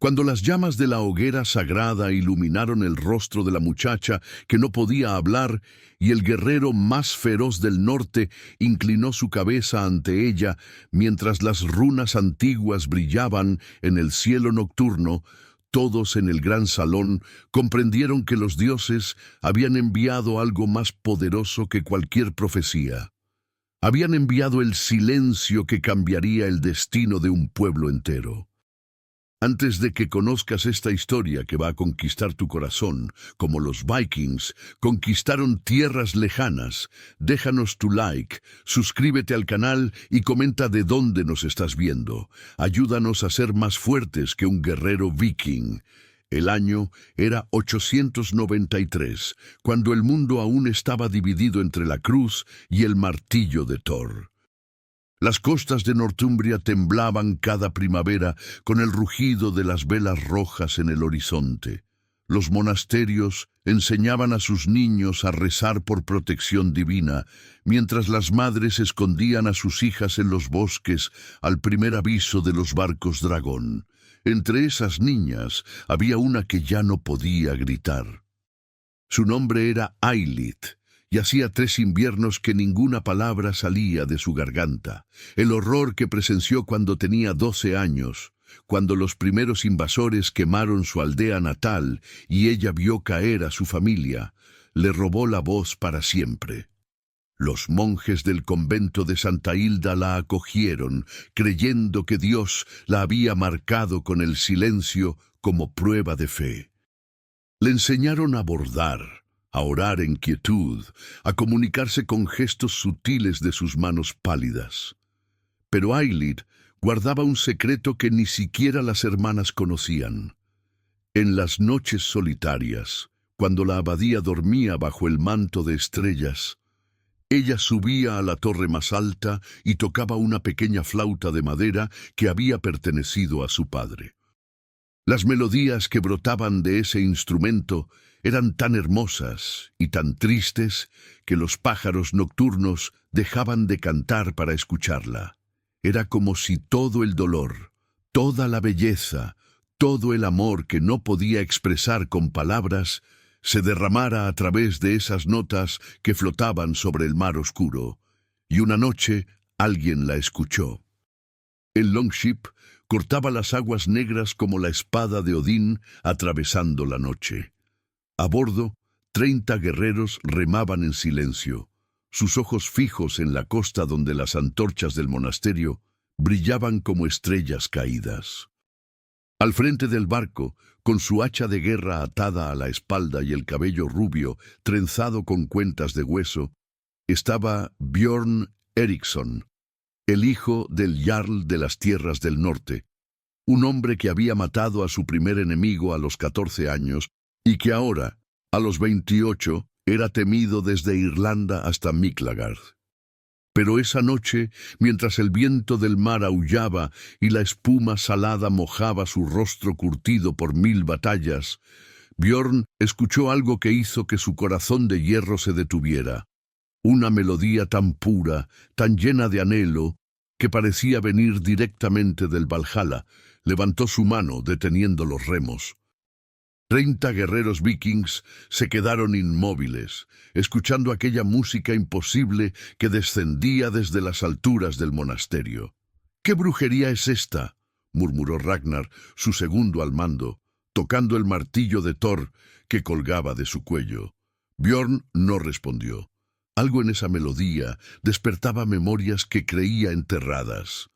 Cuando las llamas de la hoguera sagrada iluminaron el rostro de la muchacha que no podía hablar, y el guerrero más feroz del norte inclinó su cabeza ante ella, mientras las runas antiguas brillaban en el cielo nocturno, todos en el gran salón comprendieron que los dioses habían enviado algo más poderoso que cualquier profecía. Habían enviado el silencio que cambiaría el destino de un pueblo entero. Antes de que conozcas esta historia que va a conquistar tu corazón, como los Vikings conquistaron tierras lejanas, déjanos tu like, suscríbete al canal y comenta de dónde nos estás viendo. Ayúdanos a ser más fuertes que un guerrero viking. El año era 893, cuando el mundo aún estaba dividido entre la cruz y el martillo de Thor. Las costas de Northumbria temblaban cada primavera con el rugido de las velas rojas en el horizonte. Los monasterios enseñaban a sus niños a rezar por protección divina, mientras las madres escondían a sus hijas en los bosques al primer aviso de los barcos dragón. Entre esas niñas había una que ya no podía gritar. Su nombre era Ailith, y hacía 3 inviernos que ninguna palabra salía de su garganta. El horror que presenció cuando tenía 12 años, cuando los primeros invasores quemaron su aldea natal y ella vio caer a su familia, le robó la voz para siempre. Los monjes del convento de Santa Hilda la acogieron, creyendo que Dios la había marcado con el silencio como prueba de fe. Le enseñaron a bordar, a orar en quietud, a comunicarse con gestos sutiles de sus manos pálidas. Pero Ailith guardaba un secreto que ni siquiera las hermanas conocían. En las noches solitarias, cuando la abadía dormía bajo el manto de estrellas, ella subía a la torre más alta y tocaba una pequeña flauta de madera que había pertenecido a su padre. Las melodías que brotaban de ese instrumento eran tan hermosas y tan tristes que los pájaros nocturnos dejaban de cantar para escucharla. Era como si todo el dolor, toda la belleza, todo el amor que no podía expresar con palabras, se derramara a través de esas notas que flotaban sobre el mar oscuro. Y una noche alguien la escuchó. El Longship cortaba las aguas negras como la espada de Odín atravesando la noche. A bordo, 30 guerreros remaban en silencio, sus ojos fijos en la costa donde las antorchas del monasterio brillaban como estrellas caídas. Al frente del barco, con su hacha de guerra atada a la espalda y el cabello rubio trenzado con cuentas de hueso, estaba Björn Eriksson, el hijo del Jarl de las Tierras del Norte, un hombre que había matado a su primer enemigo a los 14 años y que ahora, a los 28, era temido desde Irlanda hasta Miklagard. Pero esa noche, mientras el viento del mar aullaba y la espuma salada mojaba su rostro curtido por 1000 batallas, Björn escuchó algo que hizo que su corazón de hierro se detuviera. Una melodía tan pura, tan llena de anhelo, que parecía venir directamente del Valhalla. Levantó su mano deteniendo los remos. 30 guerreros vikings se quedaron inmóviles, escuchando aquella música imposible que descendía desde las alturas del monasterio. «¿Qué brujería es esta?», murmuró Ragnar, su segundo al mando, tocando el martillo de Thor que colgaba de su cuello. Björn no respondió. Algo en esa melodía despertaba memorias que creía enterradas.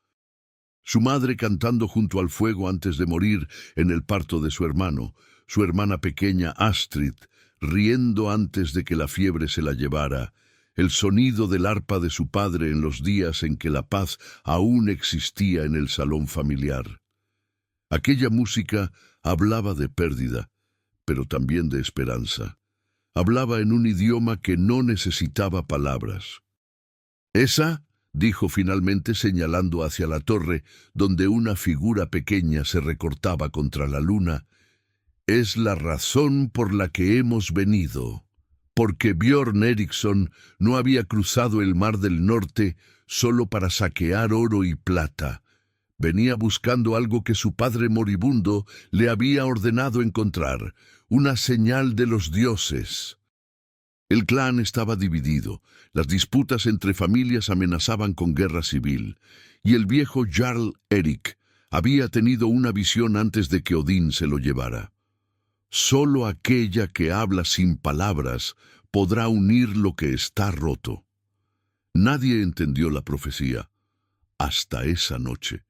Su madre cantando junto al fuego antes de morir en el parto de su hermano, su hermana pequeña Astrid, riendo antes de que la fiebre se la llevara, el sonido del arpa de su padre en los días en que la paz aún existía en el salón familiar. Aquella música hablaba de pérdida, pero también de esperanza. Hablaba en un idioma que no necesitaba palabras. «¿Esa?», dijo finalmente señalando hacia la torre, donde una figura pequeña se recortaba contra la luna. «Es la razón por la que hemos venido, porque Björn Eriksson no había cruzado el mar del norte solo para saquear oro y plata. Venía buscando algo que su padre moribundo le había ordenado encontrar, una señal de los dioses. El clan estaba dividido, las disputas entre familias amenazaban con guerra civil, y el viejo Jarl Erik había tenido una visión antes de que Odín se lo llevara. Solo aquella que habla sin palabras podrá unir lo que está roto. Nadie entendió la profecía, hasta esa noche.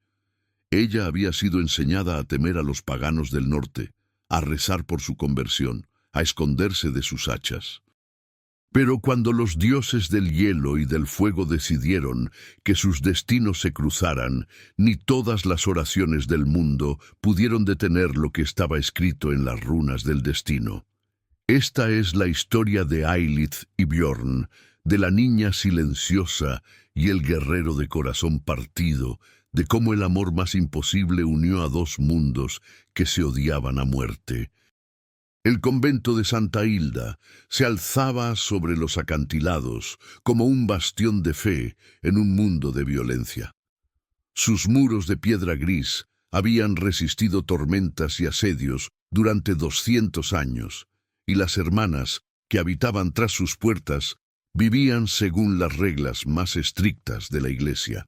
Ella había sido enseñada a temer a los paganos del norte, a rezar por su conversión, a esconderse de sus hachas. Pero cuando los dioses del hielo y del fuego decidieron que sus destinos se cruzaran, ni todas las oraciones del mundo pudieron detener lo que estaba escrito en las runas del destino. Esta es la historia de Eilith y Björn, de la niña silenciosa y el guerrero de corazón partido, de cómo el amor más imposible unió a dos mundos que se odiaban a muerte. El convento de Santa Hilda se alzaba sobre los acantilados como un bastión de fe en un mundo de violencia. Sus muros de piedra gris habían resistido tormentas y asedios durante 200 años, y las hermanas que habitaban tras sus puertas vivían según las reglas más estrictas de la iglesia.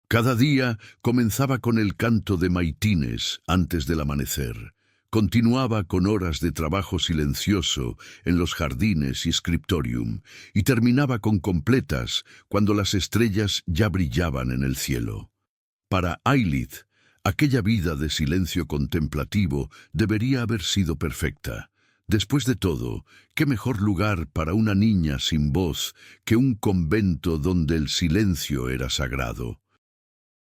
Cada día comenzaba con el canto de maitines antes del amanecer. Continuaba con horas de trabajo silencioso en los jardines y scriptorium, y terminaba con completas cuando las estrellas ya brillaban en el cielo. Para Eilith, aquella vida de silencio contemplativo debería haber sido perfecta. Después de todo, ¿qué mejor lugar para una niña sin voz que un convento donde el silencio era sagrado?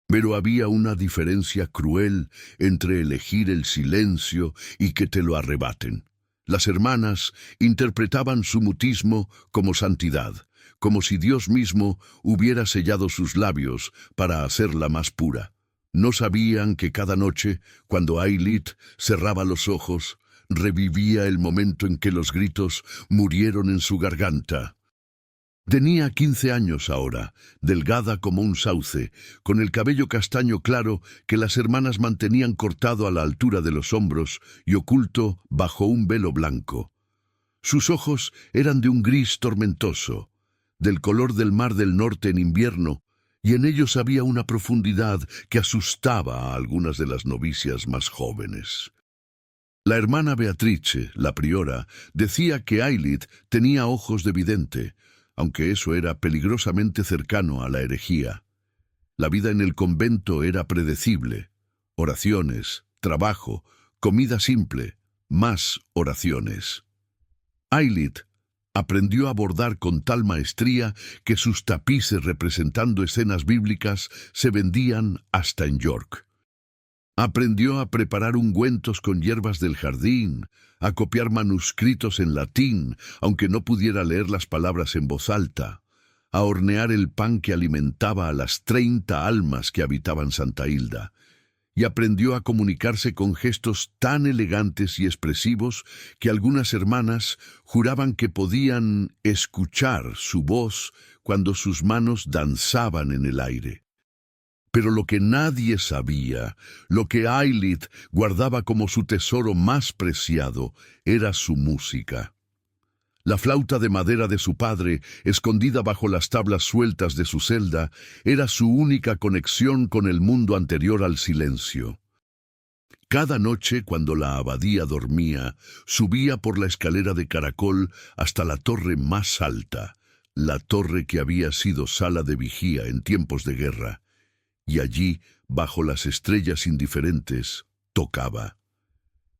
Pero había una diferencia cruel entre elegir el silencio y que te lo arrebaten. Las hermanas interpretaban su mutismo como santidad, como si Dios mismo hubiera sellado sus labios para hacerla más pura. No sabían que cada noche, cuando Eilith cerraba los ojos, revivía el momento en que los gritos murieron en su garganta. Tenía 15 años ahora, delgada como un sauce, con el cabello castaño claro que las hermanas mantenían cortado a la altura de los hombros y oculto bajo un velo blanco. Sus ojos eran de un gris tormentoso, del color del mar del norte en invierno, y en ellos había una profundidad que asustaba a algunas de las novicias más jóvenes. La hermana Beatrice, la priora, decía que Eilith tenía ojos de vidente, aunque eso era peligrosamente cercano a la herejía. La vida en el convento era predecible. Oraciones, trabajo, comida simple, más oraciones. Eilith aprendió a bordar con tal maestría que sus tapices representando escenas bíblicas se vendían hasta en York. Aprendió a preparar ungüentos con hierbas del jardín, a copiar manuscritos en latín, aunque no pudiera leer las palabras en voz alta, a hornear el pan que alimentaba a las 30 almas que habitaban Santa Hilda, y aprendió a comunicarse con gestos tan elegantes y expresivos que algunas hermanas juraban que podían escuchar su voz cuando sus manos danzaban en el aire. Pero lo que nadie sabía, lo que Eilith guardaba como su tesoro más preciado, era su música. La flauta de madera de su padre, escondida bajo las tablas sueltas de su celda, era su única conexión con el mundo anterior al silencio. Cada noche, cuando la abadía dormía, subía por la escalera de caracol hasta la torre más alta, la torre que había sido sala de vigía en tiempos de guerra. Y allí, bajo las estrellas indiferentes, tocaba.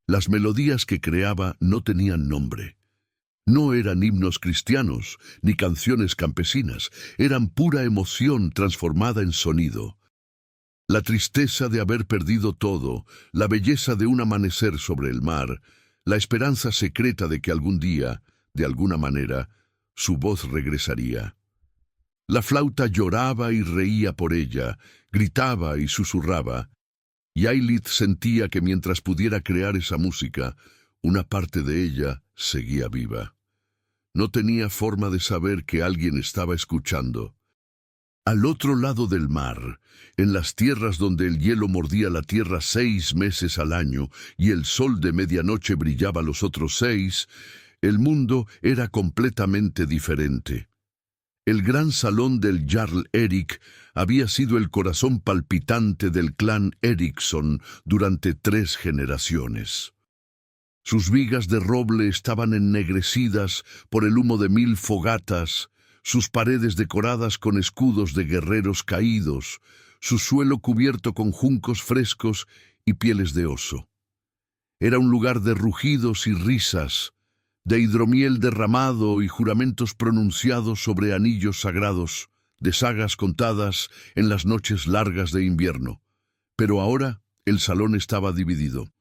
Las melodías que creaba no tenían nombre. No eran himnos cristianos, ni canciones campesinas, eran pura emoción transformada en sonido. La tristeza de haber perdido todo, la belleza de un amanecer sobre el mar, la esperanza secreta de que algún día, de alguna manera, su voz regresaría. La flauta lloraba y reía por ella, gritaba y susurraba, y Eilith sentía que mientras pudiera crear esa música, una parte de ella seguía viva. No tenía forma de saber que alguien estaba escuchando. Al otro lado del mar, en las tierras donde el hielo mordía la tierra 6 meses al año y el sol de medianoche brillaba los otros 6, el mundo era completamente diferente. El gran salón del Jarl Erik había sido el corazón palpitante del clan Eriksson durante 3 generaciones. Sus vigas de roble estaban ennegrecidas por el humo de 1000 fogatas, sus paredes decoradas con escudos de guerreros caídos, su suelo cubierto con juncos frescos y pieles de oso. Era un lugar de rugidos y risas, de hidromiel derramado y juramentos pronunciados sobre anillos sagrados, de sagas contadas en las noches largas de invierno. Pero ahora el salón estaba dividido.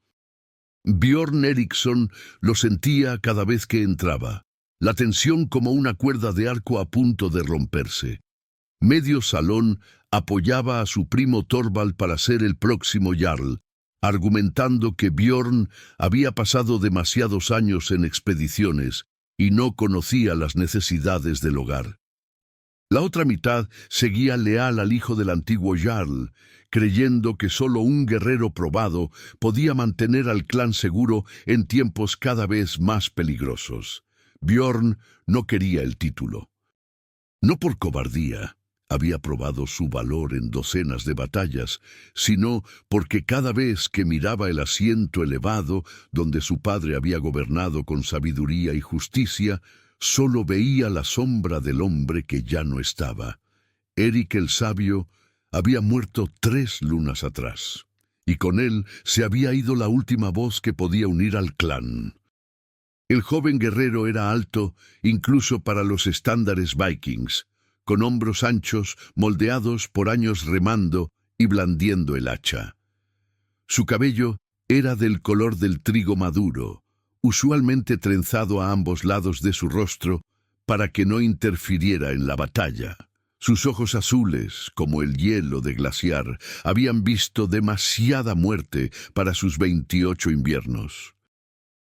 Bjorn Eriksson lo sentía cada vez que entraba, la tensión como una cuerda de arco a punto de romperse. Medio salón apoyaba a su primo Thorvald para ser el próximo Jarl, argumentando que Bjorn había pasado demasiados años en expediciones y no conocía las necesidades del hogar. La otra mitad seguía leal al hijo del antiguo Jarl, creyendo que solo un guerrero probado podía mantener al clan seguro en tiempos cada vez más peligrosos. Bjorn no quería el título. No por cobardía, había probado su valor en docenas de batallas, sino porque cada vez que miraba el asiento elevado donde su padre había gobernado con sabiduría y justicia, solo veía la sombra del hombre que ya no estaba. Erik el Sabio había muerto 3 lunas atrás, y con él se había ido la última voz que podía unir al clan. El joven guerrero era alto, incluso para los estándares vikings, con hombros anchos, moldeados por años remando y blandiendo el hacha. Su cabello era del color del trigo maduro, usualmente trenzado a ambos lados de su rostro para que no interfiriera en la batalla. Sus ojos azules, como el hielo de glaciar, habían visto demasiada muerte para sus 28 inviernos.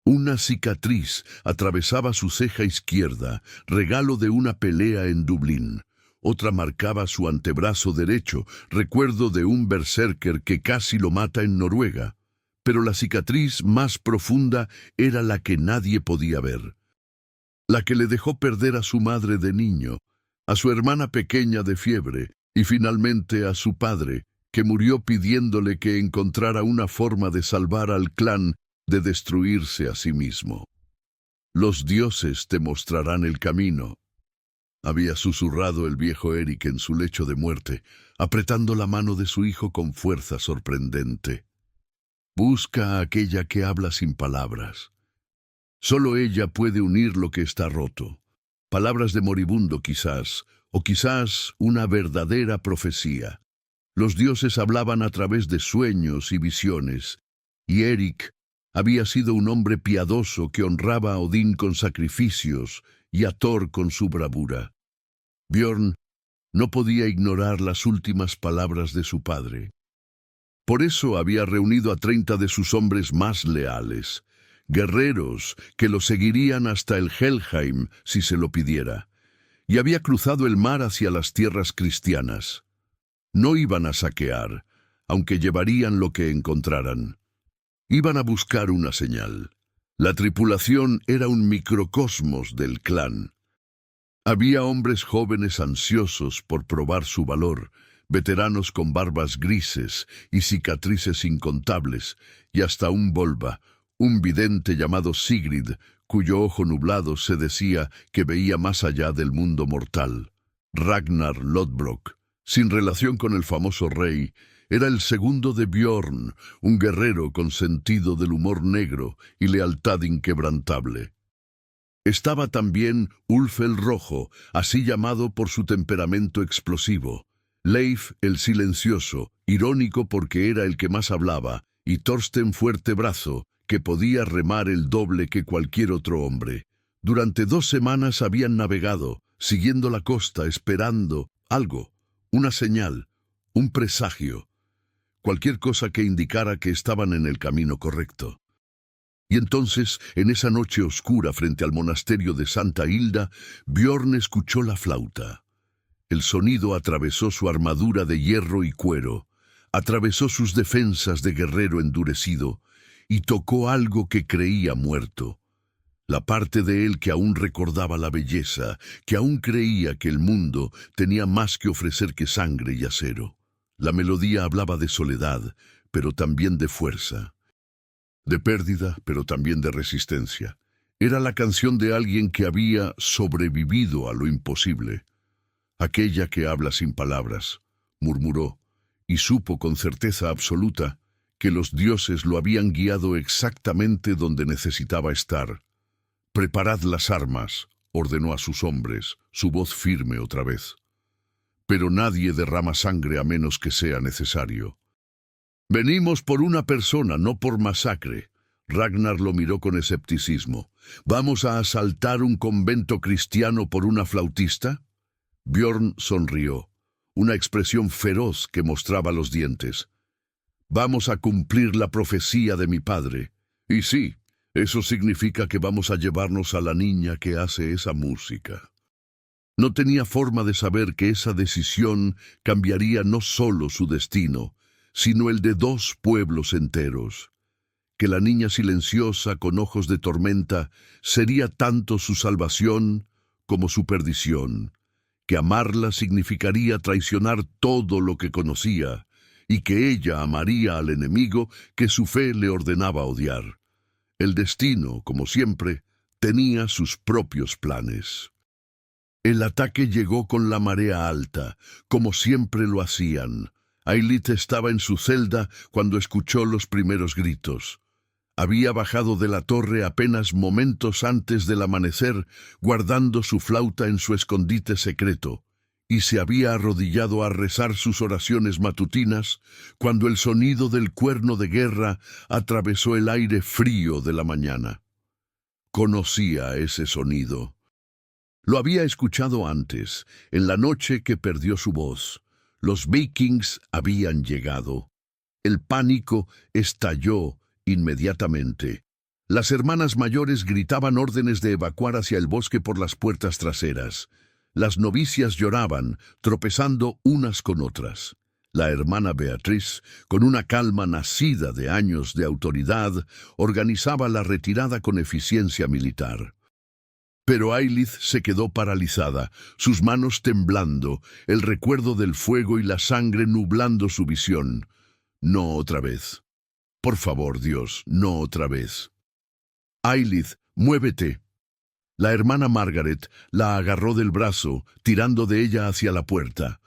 Una cicatriz atravesaba su ceja izquierda, regalo de una pelea en Dublín. Otra marcaba su antebrazo derecho, recuerdo de un berserker que casi lo mata en Noruega. Pero la cicatriz más profunda era la que nadie podía ver. La que le dejó perder a su madre de niño, a su hermana pequeña de fiebre y finalmente a su padre, que murió pidiéndole que encontrara una forma de salvar al clan de destruirse a sí mismo. Los dioses te mostrarán el camino, había susurrado el viejo Erik en su lecho de muerte, apretando la mano de su hijo con fuerza sorprendente. Busca a aquella que habla sin palabras. Solo ella puede unir lo que está roto. Palabras de moribundo quizás, o quizás una verdadera profecía. Los dioses hablaban a través de sueños y visiones, y Erik había sido un hombre piadoso que honraba a Odín con sacrificios y a Thor con su bravura. Bjorn no podía ignorar las últimas palabras de su padre. Por eso había reunido a 30 de sus hombres más leales, guerreros que lo seguirían hasta el Helheim si se lo pidiera, y había cruzado el mar hacia las tierras cristianas. No iban a saquear, aunque llevarían lo que encontraran. Iban a buscar una señal. La tripulación era un microcosmos del clan. Había hombres jóvenes ansiosos por probar su valor, veteranos con barbas grises y cicatrices incontables, y hasta un Volva, un vidente llamado Sigrid, cuyo ojo nublado se decía que veía más allá del mundo mortal. Ragnar Lodbrok, sin relación con el famoso rey, era el segundo de Bjorn, un guerrero con sentido del humor negro y lealtad inquebrantable. Estaba también Ulf el Rojo, así llamado por su temperamento explosivo, Leif el Silencioso, irónico porque era el que más hablaba, y Thorsten Fuertebrazo, que podía remar el doble que cualquier otro hombre. Durante 2 semanas habían navegado, siguiendo la costa, esperando algo, una señal, un presagio, cualquier cosa que indicara que estaban en el camino correcto. Y entonces, en esa noche oscura frente al monasterio de Santa Hilda, Bjorn escuchó la flauta. El sonido atravesó su armadura de hierro y cuero, atravesó sus defensas de guerrero endurecido y tocó algo que creía muerto. La parte de él que aún recordaba la belleza, que aún creía que el mundo tenía más que ofrecer que sangre y acero. La melodía hablaba de soledad, pero también de fuerza. De pérdida, pero también de resistencia. Era la canción de alguien que había sobrevivido a lo imposible. Aquella que habla sin palabras, murmuró, y supo con certeza absoluta que los dioses lo habían guiado exactamente donde necesitaba estar. «Preparad las armas», ordenó a sus hombres, su voz firme otra vez. «Pero nadie derrama sangre a menos que sea necesario». «Venimos por una persona, no por masacre». Ragnar lo miró con escepticismo. «¿Vamos a asaltar un convento cristiano por una flautista?» Bjorn sonrió, una expresión feroz que mostraba los dientes. «Vamos a cumplir la profecía de mi padre. Y sí, eso significa que vamos a llevarnos a la niña que hace esa música». No tenía forma de saber que esa decisión cambiaría no solo su destino, sino el de 2 pueblos enteros. Que la niña silenciosa con ojos de tormenta sería tanto su salvación como su perdición. Que amarla significaría traicionar todo lo que conocía, y que ella amaría al enemigo que su fe le ordenaba odiar. El destino, como siempre, tenía sus propios planes. El ataque llegó con la marea alta, como siempre lo hacían. Ailith estaba en su celda cuando escuchó los primeros gritos. Había bajado de la torre apenas momentos antes del amanecer, guardando su flauta en su escondite secreto, y se había arrodillado a rezar sus oraciones matutinas cuando el sonido del cuerno de guerra atravesó el aire frío de la mañana. Conocía ese sonido. Lo había escuchado antes, en la noche que perdió su voz. Los vikings habían llegado. El pánico estalló inmediatamente. Las hermanas mayores gritaban órdenes de evacuar hacia el bosque por las puertas traseras. Las novicias lloraban, tropezando unas con otras. La hermana Beatriz, con una calma nacida de años de autoridad, organizaba la retirada con eficiencia militar. Pero Ailith se quedó paralizada, sus manos temblando, el recuerdo del fuego y la sangre nublando su visión. No otra vez. Por favor, Dios, no otra vez. Ailith, muévete. La hermana Margaret la agarró del brazo, tirando de ella hacia la puerta.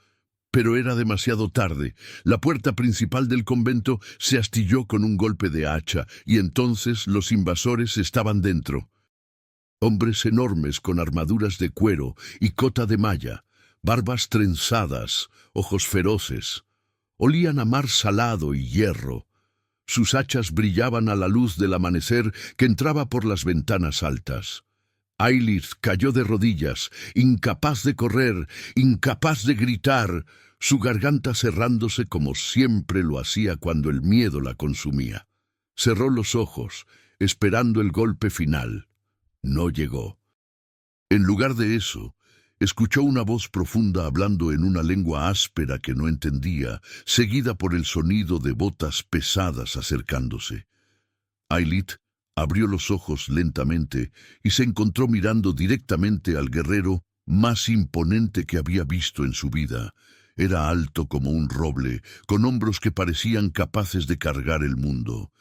Pero era demasiado tarde. La puerta principal del convento se astilló con un golpe de hacha, y entonces los invasores estaban dentro. Hombres enormes con armaduras de cuero y cota de malla, barbas trenzadas, ojos feroces. Olían a mar salado y hierro. Sus hachas brillaban a la luz del amanecer que entraba por las ventanas altas. Ailith cayó de rodillas, incapaz de correr, incapaz de gritar, su garganta cerrándose como siempre lo hacía cuando el miedo la consumía. Cerró los ojos, esperando el golpe final. No llegó. En lugar de eso, escuchó una voz profunda hablando en una lengua áspera que no entendía, seguida por el sonido de botas pesadas acercándose. Ailith abrió los ojos lentamente y se encontró mirando directamente al guerrero más imponente que había visto en su vida. Era alto como un roble, con hombros que parecían capaces de cargar el mundo.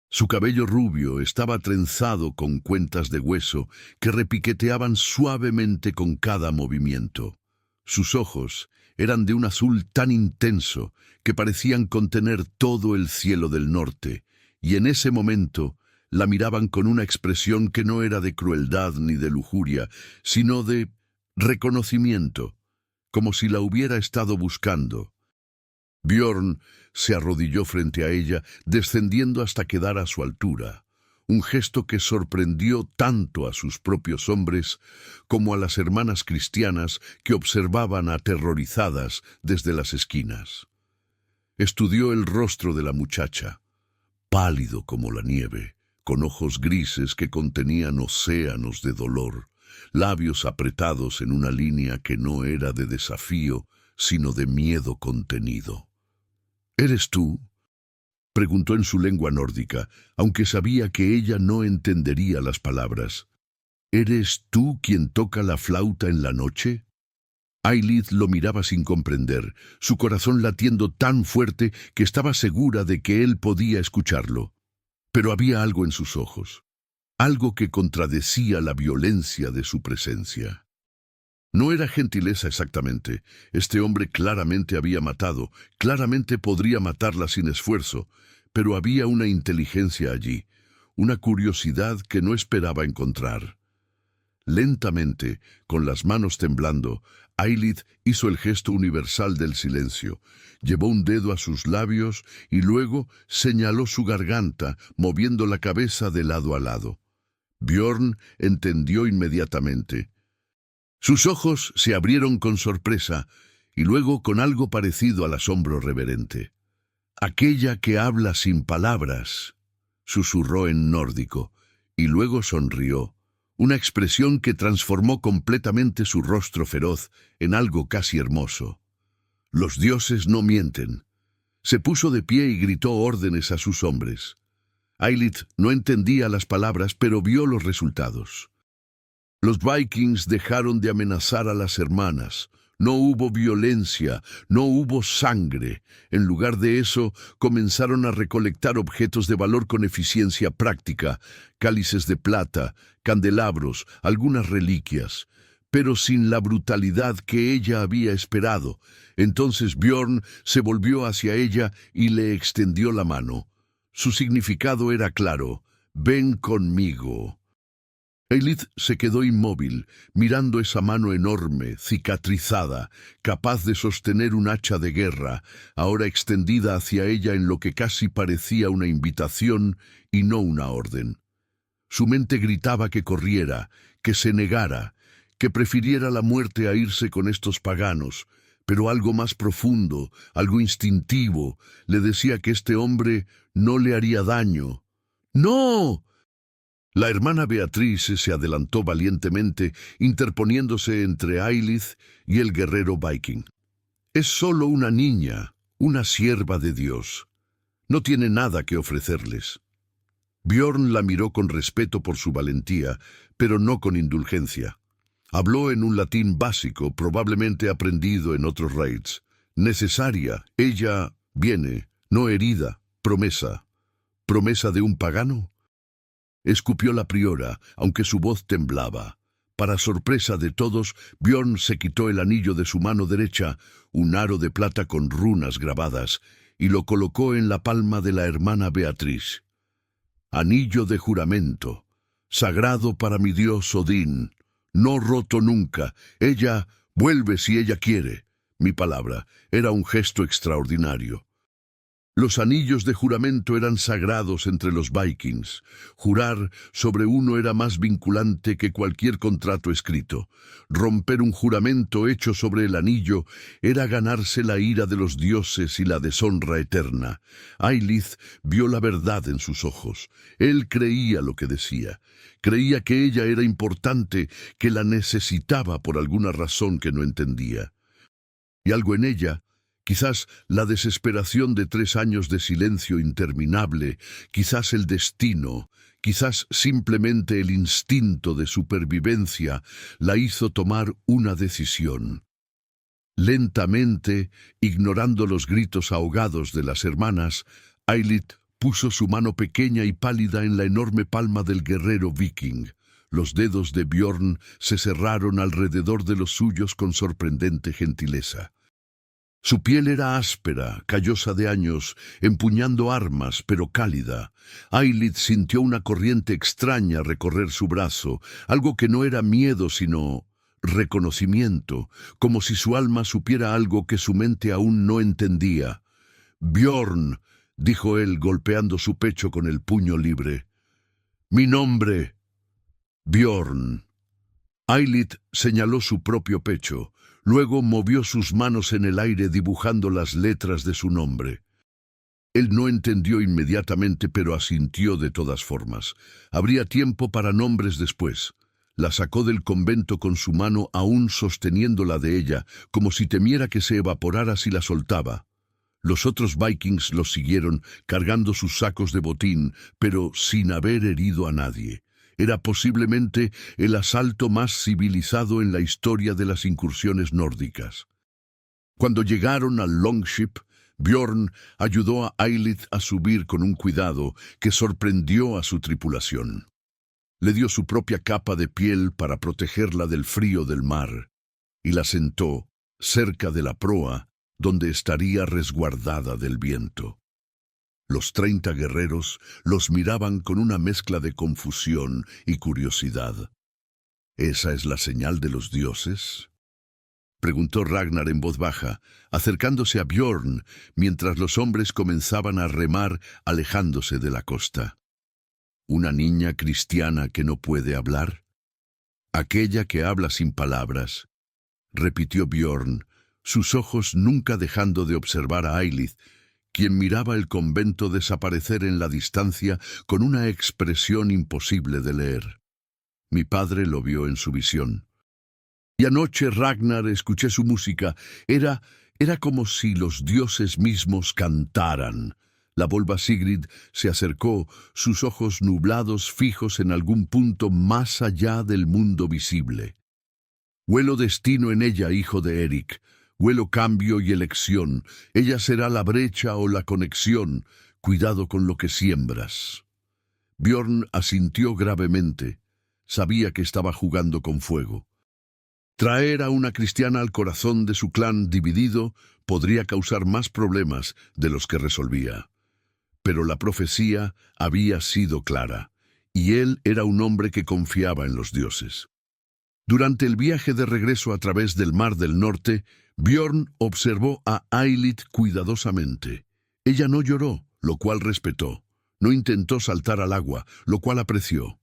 Su cabello rubio estaba trenzado con cuentas de hueso que repiqueteaban suavemente con cada movimiento. Sus ojos eran de un azul tan intenso que parecían contener todo el cielo del norte, y en ese momento la miraban con una expresión que no era de crueldad ni de lujuria, sino de reconocimiento, como si la hubiera estado buscando. Bjorn se arrodilló frente a ella, descendiendo hasta quedar a su altura, un gesto que sorprendió tanto a sus propios hombres como a las hermanas cristianas que observaban aterrorizadas desde las esquinas. Estudió el rostro de la muchacha, pálido como la nieve, con ojos grises que contenían océanos de dolor, labios apretados en una línea que no era de desafío, sino de miedo contenido. ¿Eres tú?, preguntó en su lengua nórdica, aunque sabía que ella no entendería las palabras. ¿Eres tú quien toca la flauta en la noche? Eilith lo miraba sin comprender, su corazón latiendo tan fuerte que estaba segura de que él podía escucharlo. Pero había algo en sus ojos, algo que contradecía la violencia de su presencia. No era gentileza exactamente. Este hombre claramente había matado, claramente podría matarla sin esfuerzo, pero había una inteligencia allí, una curiosidad que no esperaba encontrar. Lentamente, con las manos temblando, Eilith hizo el gesto universal del silencio. Llevó un dedo a sus labios y luego señaló su garganta, moviendo la cabeza de lado a lado. Björn entendió inmediatamente. Sus ojos se abrieron con sorpresa y luego con algo parecido al asombro reverente. «Aquella que habla sin palabras», susurró en nórdico, y luego sonrió, una expresión que transformó completamente su rostro feroz en algo casi hermoso. «Los dioses no mienten». Se puso de pie y gritó órdenes a sus hombres. Eilith no entendía las palabras, pero vio los resultados. Los vikings dejaron de amenazar a las hermanas. No hubo violencia, no hubo sangre. En lugar de eso, comenzaron a recolectar objetos de valor con eficiencia práctica, cálices de plata, candelabros, algunas reliquias, pero sin la brutalidad que ella había esperado. Entonces Björn se volvió hacia ella y le extendió la mano. Su significado era claro: «Ven conmigo». Eilith se quedó inmóvil, mirando esa mano enorme, cicatrizada, capaz de sostener un hacha de guerra, ahora extendida hacia ella en lo que casi parecía una invitación y no una orden. Su mente gritaba que corriera, que se negara, que prefiriera la muerte a irse con estos paganos, pero algo más profundo, algo instintivo, le decía que este hombre no le haría daño. «¡No!». La hermana Beatriz se adelantó valientemente, interponiéndose entre Eilith y el guerrero viking. «Es solo una niña, una sierva de Dios. No tiene nada que ofrecerles». Björn la miró con respeto por su valentía, pero no con indulgencia. Habló en un latín básico, probablemente aprendido en otros raids. «Necesaria, ella viene, no herida, promesa». ¿Promesa de un pagano?, escupió la priora, aunque su voz temblaba. Para sorpresa de todos, Björn se quitó el anillo de su mano derecha, un aro de plata con runas grabadas, y lo colocó en la palma de la hermana Beatriz. «Anillo de juramento, sagrado para mi dios Odín, no roto nunca. Ella vuelve si ella quiere». Mi palabra era un gesto extraordinario. Los anillos de juramento eran sagrados entre los vikings. Jurar sobre uno era más vinculante que cualquier contrato escrito. Romper un juramento hecho sobre el anillo era ganarse la ira de los dioses y la deshonra eterna. Eilith vio la verdad en sus ojos. Él creía lo que decía. Creía que ella era importante, que la necesitaba por alguna razón que no entendía. Y algo en ella, quizás la desesperación de 3 años de silencio interminable, quizás el destino, quizás simplemente el instinto de supervivencia, la hizo tomar una decisión. Lentamente, ignorando los gritos ahogados de las hermanas, Eilith puso su mano pequeña y pálida en la enorme palma del guerrero viking. Los dedos de Björn se cerraron alrededor de los suyos con sorprendente gentileza. Su piel era áspera, callosa de años, empuñando armas, pero cálida. Eilith sintió una corriente extraña recorrer su brazo, algo que no era miedo sino reconocimiento, como si su alma supiera algo que su mente aún no entendía. «Björn», dijo él golpeando su pecho con el puño libre. «Mi nombre, Björn». Eilith señaló su propio pecho. Luego movió sus manos en el aire dibujando las letras de su nombre. Él no entendió inmediatamente, pero asintió de todas formas. Habría tiempo para nombres después. La sacó del convento con su mano aún sosteniéndola de ella, como si temiera que se evaporara si la soltaba. Los otros vikings los siguieron, cargando sus sacos de botín, pero sin haber herido a nadie. Era posiblemente el asalto más civilizado en la historia de las incursiones nórdicas. Cuando llegaron al Longship, Bjorn ayudó a Eilith a subir con un cuidado que sorprendió a su tripulación. Le dio su propia capa de piel para protegerla del frío del mar, y la sentó cerca de la proa, donde estaría resguardada del viento. Los 30 guerreros los miraban con una mezcla de confusión y curiosidad. ¿Esa es la señal de los dioses?, preguntó Ragnar en voz baja, acercándose a Bjorn mientras los hombres comenzaban a remar alejándose de la costa. ¿Una niña cristiana que no puede hablar? Aquella que habla sin palabras, repitió Bjorn, sus ojos nunca dejando de observar a Eilith, quien miraba el convento desaparecer en la distancia con una expresión imposible de leer. Mi padre lo vio en su visión. Y anoche, Ragnar, escuché su música. Era como si los dioses mismos cantaran. La volva Sigrid se acercó, sus ojos nublados fijos en algún punto más allá del mundo visible. Huelo destino en ella, hijo de Eric. Huelo cambio y elección. Ella será la brecha o la conexión. Cuidado con lo que siembras. Bjorn asintió gravemente. Sabía que estaba jugando con fuego. Traer a una cristiana al corazón de su clan dividido podría causar más problemas de los que resolvía. Pero la profecía había sido clara, y él era un hombre que confiaba en los dioses. Durante el viaje de regreso a través del Mar del Norte, Bjorn observó a Eilith cuidadosamente. Ella no lloró, lo cual respetó. No intentó saltar al agua, lo cual apreció.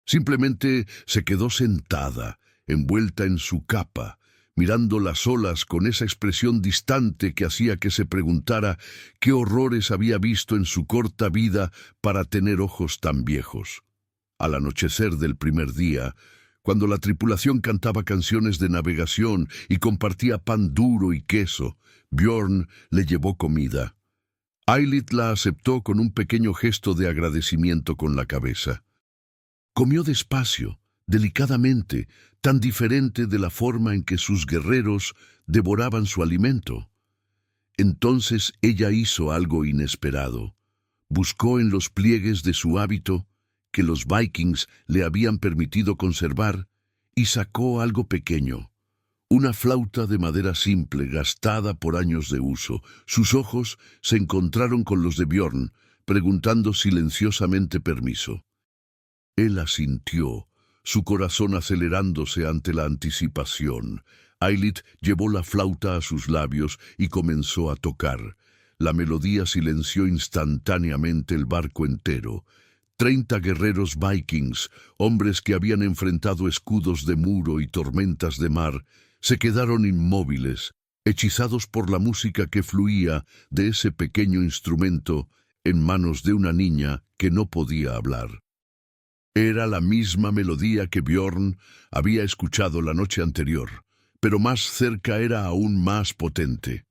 Simplemente se quedó sentada, envuelta en su capa, mirando las olas con esa expresión distante que hacía que se preguntara qué horrores había visto en su corta vida para tener ojos tan viejos. Al anochecer del primer día, cuando la tripulación cantaba canciones de navegación y compartía pan duro y queso, Bjorn le llevó comida. Eilith la aceptó con un pequeño gesto de agradecimiento con la cabeza. Comió despacio, delicadamente, tan diferente de la forma en que sus guerreros devoraban su alimento. Entonces ella hizo algo inesperado. Buscó en los pliegues de su hábito, que los vikings le habían permitido conservar, y sacó algo pequeño. Una flauta de madera simple, gastada por años de uso. Sus ojos se encontraron con los de Bjorn, preguntando silenciosamente permiso. Él asintió, su corazón acelerándose ante la anticipación. Eilith llevó la flauta a sus labios y comenzó a tocar. La melodía silenció instantáneamente el barco entero. 30 guerreros vikings, hombres que habían enfrentado escudos de muro y tormentas de mar, se quedaron inmóviles, hechizados por la música que fluía de ese pequeño instrumento en manos de una niña que no podía hablar. Era la misma melodía que Bjorn había escuchado la noche anterior, pero más cerca era aún más potente.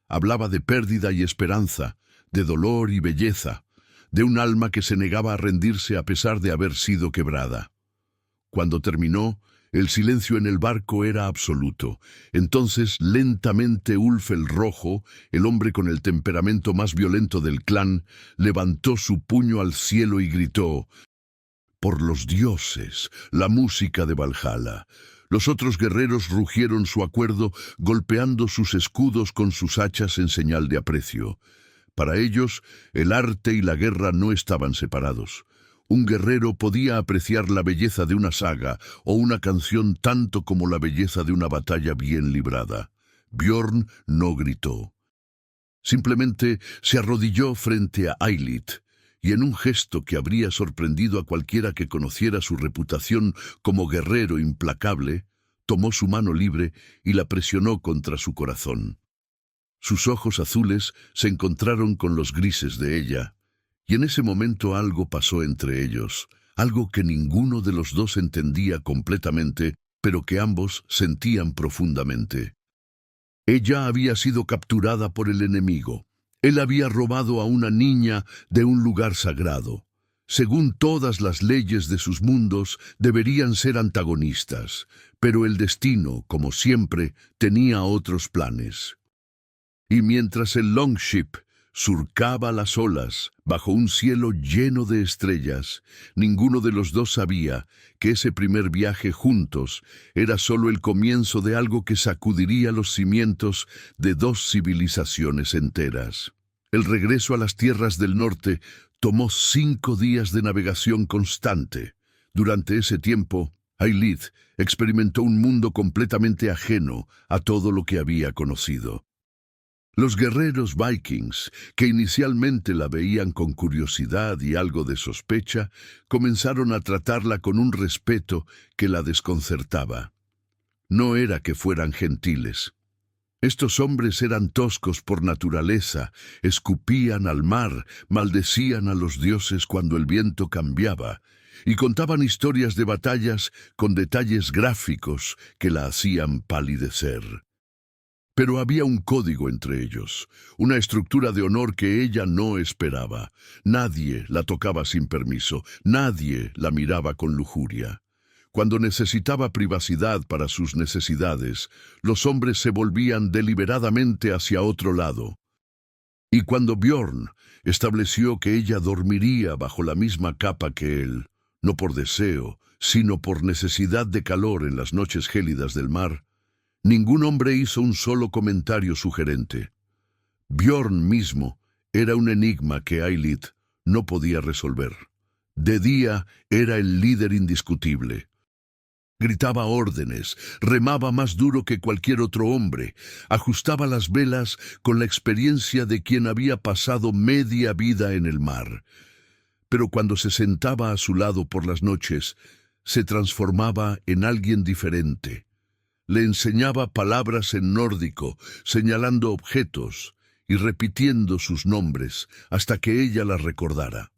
Hablaba de pérdida y esperanza, de dolor y belleza, de un alma que se negaba a rendirse a pesar de haber sido quebrada. Cuando terminó, el silencio en el barco era absoluto. Entonces, lentamente Ulf el Rojo, el hombre con el temperamento más violento del clan, levantó su puño al cielo y gritó: «Por los dioses, la música de Valhalla». Los otros guerreros rugieron su acuerdo, golpeando sus escudos con sus hachas en señal de aprecio. Para ellos, el arte y la guerra no estaban separados. Un guerrero podía apreciar la belleza de una saga o una canción tanto como la belleza de una batalla bien librada. Bjorn no gritó. Simplemente se arrodilló frente a Eilith, y en un gesto que habría sorprendido a cualquiera que conociera su reputación como guerrero implacable, tomó su mano libre y la presionó contra su corazón. Sus ojos azules se encontraron con los grises de ella, y en ese momento algo pasó entre ellos, algo que ninguno de los dos entendía completamente, pero que ambos sentían profundamente. Ella había sido capturada por el enemigo. Él había robado a una niña de un lugar sagrado. Según todas las leyes de sus mundos, deberían ser antagonistas, pero el destino, como siempre, tenía otros planes. Y mientras el Longship surcaba las olas bajo un cielo lleno de estrellas, ninguno de los dos sabía que ese primer viaje juntos era solo el comienzo de algo que sacudiría los cimientos de dos civilizaciones enteras. El regreso a las tierras del norte tomó 5 días de navegación constante. Durante ese tiempo, Ailith experimentó un mundo completamente ajeno a todo lo que había conocido. Los guerreros vikings, que inicialmente la veían con curiosidad y algo de sospecha, comenzaron a tratarla con un respeto que la desconcertaba. No era que fueran gentiles. Estos hombres eran toscos por naturaleza, escupían al mar, maldecían a los dioses cuando el viento cambiaba, y contaban historias de batallas con detalles gráficos que la hacían palidecer. Pero había un código entre ellos, una estructura de honor que ella no esperaba. Nadie la tocaba sin permiso, nadie la miraba con lujuria. Cuando necesitaba privacidad para sus necesidades, los hombres se volvían deliberadamente hacia otro lado. Y cuando Bjorn estableció que ella dormiría bajo la misma capa que él, no por deseo, sino por necesidad de calor en las noches gélidas del mar, ningún hombre hizo un solo comentario sugerente. Bjorn mismo era un enigma que Ailith no podía resolver. De día era el líder indiscutible. Gritaba órdenes, remaba más duro que cualquier otro hombre, ajustaba las velas con la experiencia de quien había pasado media vida en el mar. Pero cuando se sentaba a su lado por las noches, se transformaba en alguien diferente. Le enseñaba palabras en nórdico, señalando objetos y repitiendo sus nombres hasta que ella las recordara.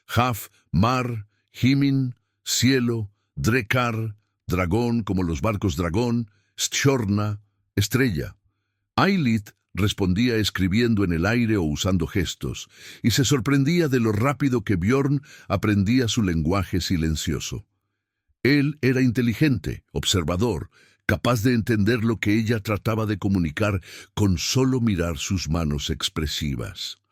Haf, mar, Himin, cielo, Drekar, dragón como los barcos dragón, Stjorna, estrella. Ailith respondía escribiendo en el aire o usando gestos, y se sorprendía de lo rápido que Bjorn aprendía su lenguaje silencioso. Él era inteligente, observador, capaz de entender lo que ella trataba de comunicar con solo mirar sus manos expresivas.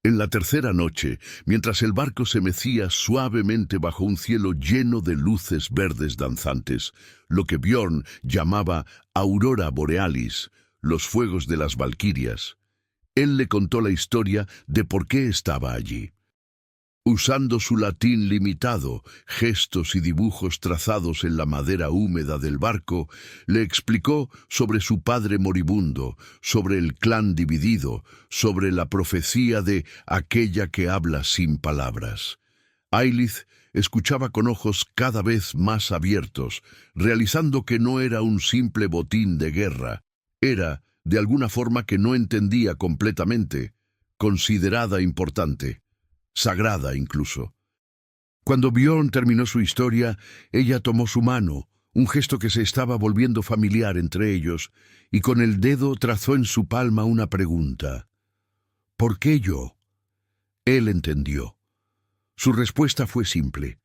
En la tercera noche, mientras el barco se mecía suavemente bajo un cielo lleno de luces verdes danzantes, lo que Bjorn llamaba aurora borealis, los fuegos de las valquirias, él le contó la historia de por qué estaba allí. Usando su latín limitado, gestos y dibujos trazados en la madera húmeda del barco, le explicó sobre su padre moribundo, sobre el clan dividido, sobre la profecía de aquella que habla sin palabras. Ailith escuchaba con ojos cada vez más abiertos, realizando que no era un simple botín de guerra, era, de alguna forma que no entendía completamente, considerada importante. Sagrada incluso. Cuando Bjorn terminó su historia, ella tomó su mano, un gesto que se estaba volviendo familiar entre ellos, y con el dedo trazó en su palma una pregunta. ¿Por qué yo? Él entendió. Su respuesta fue simple.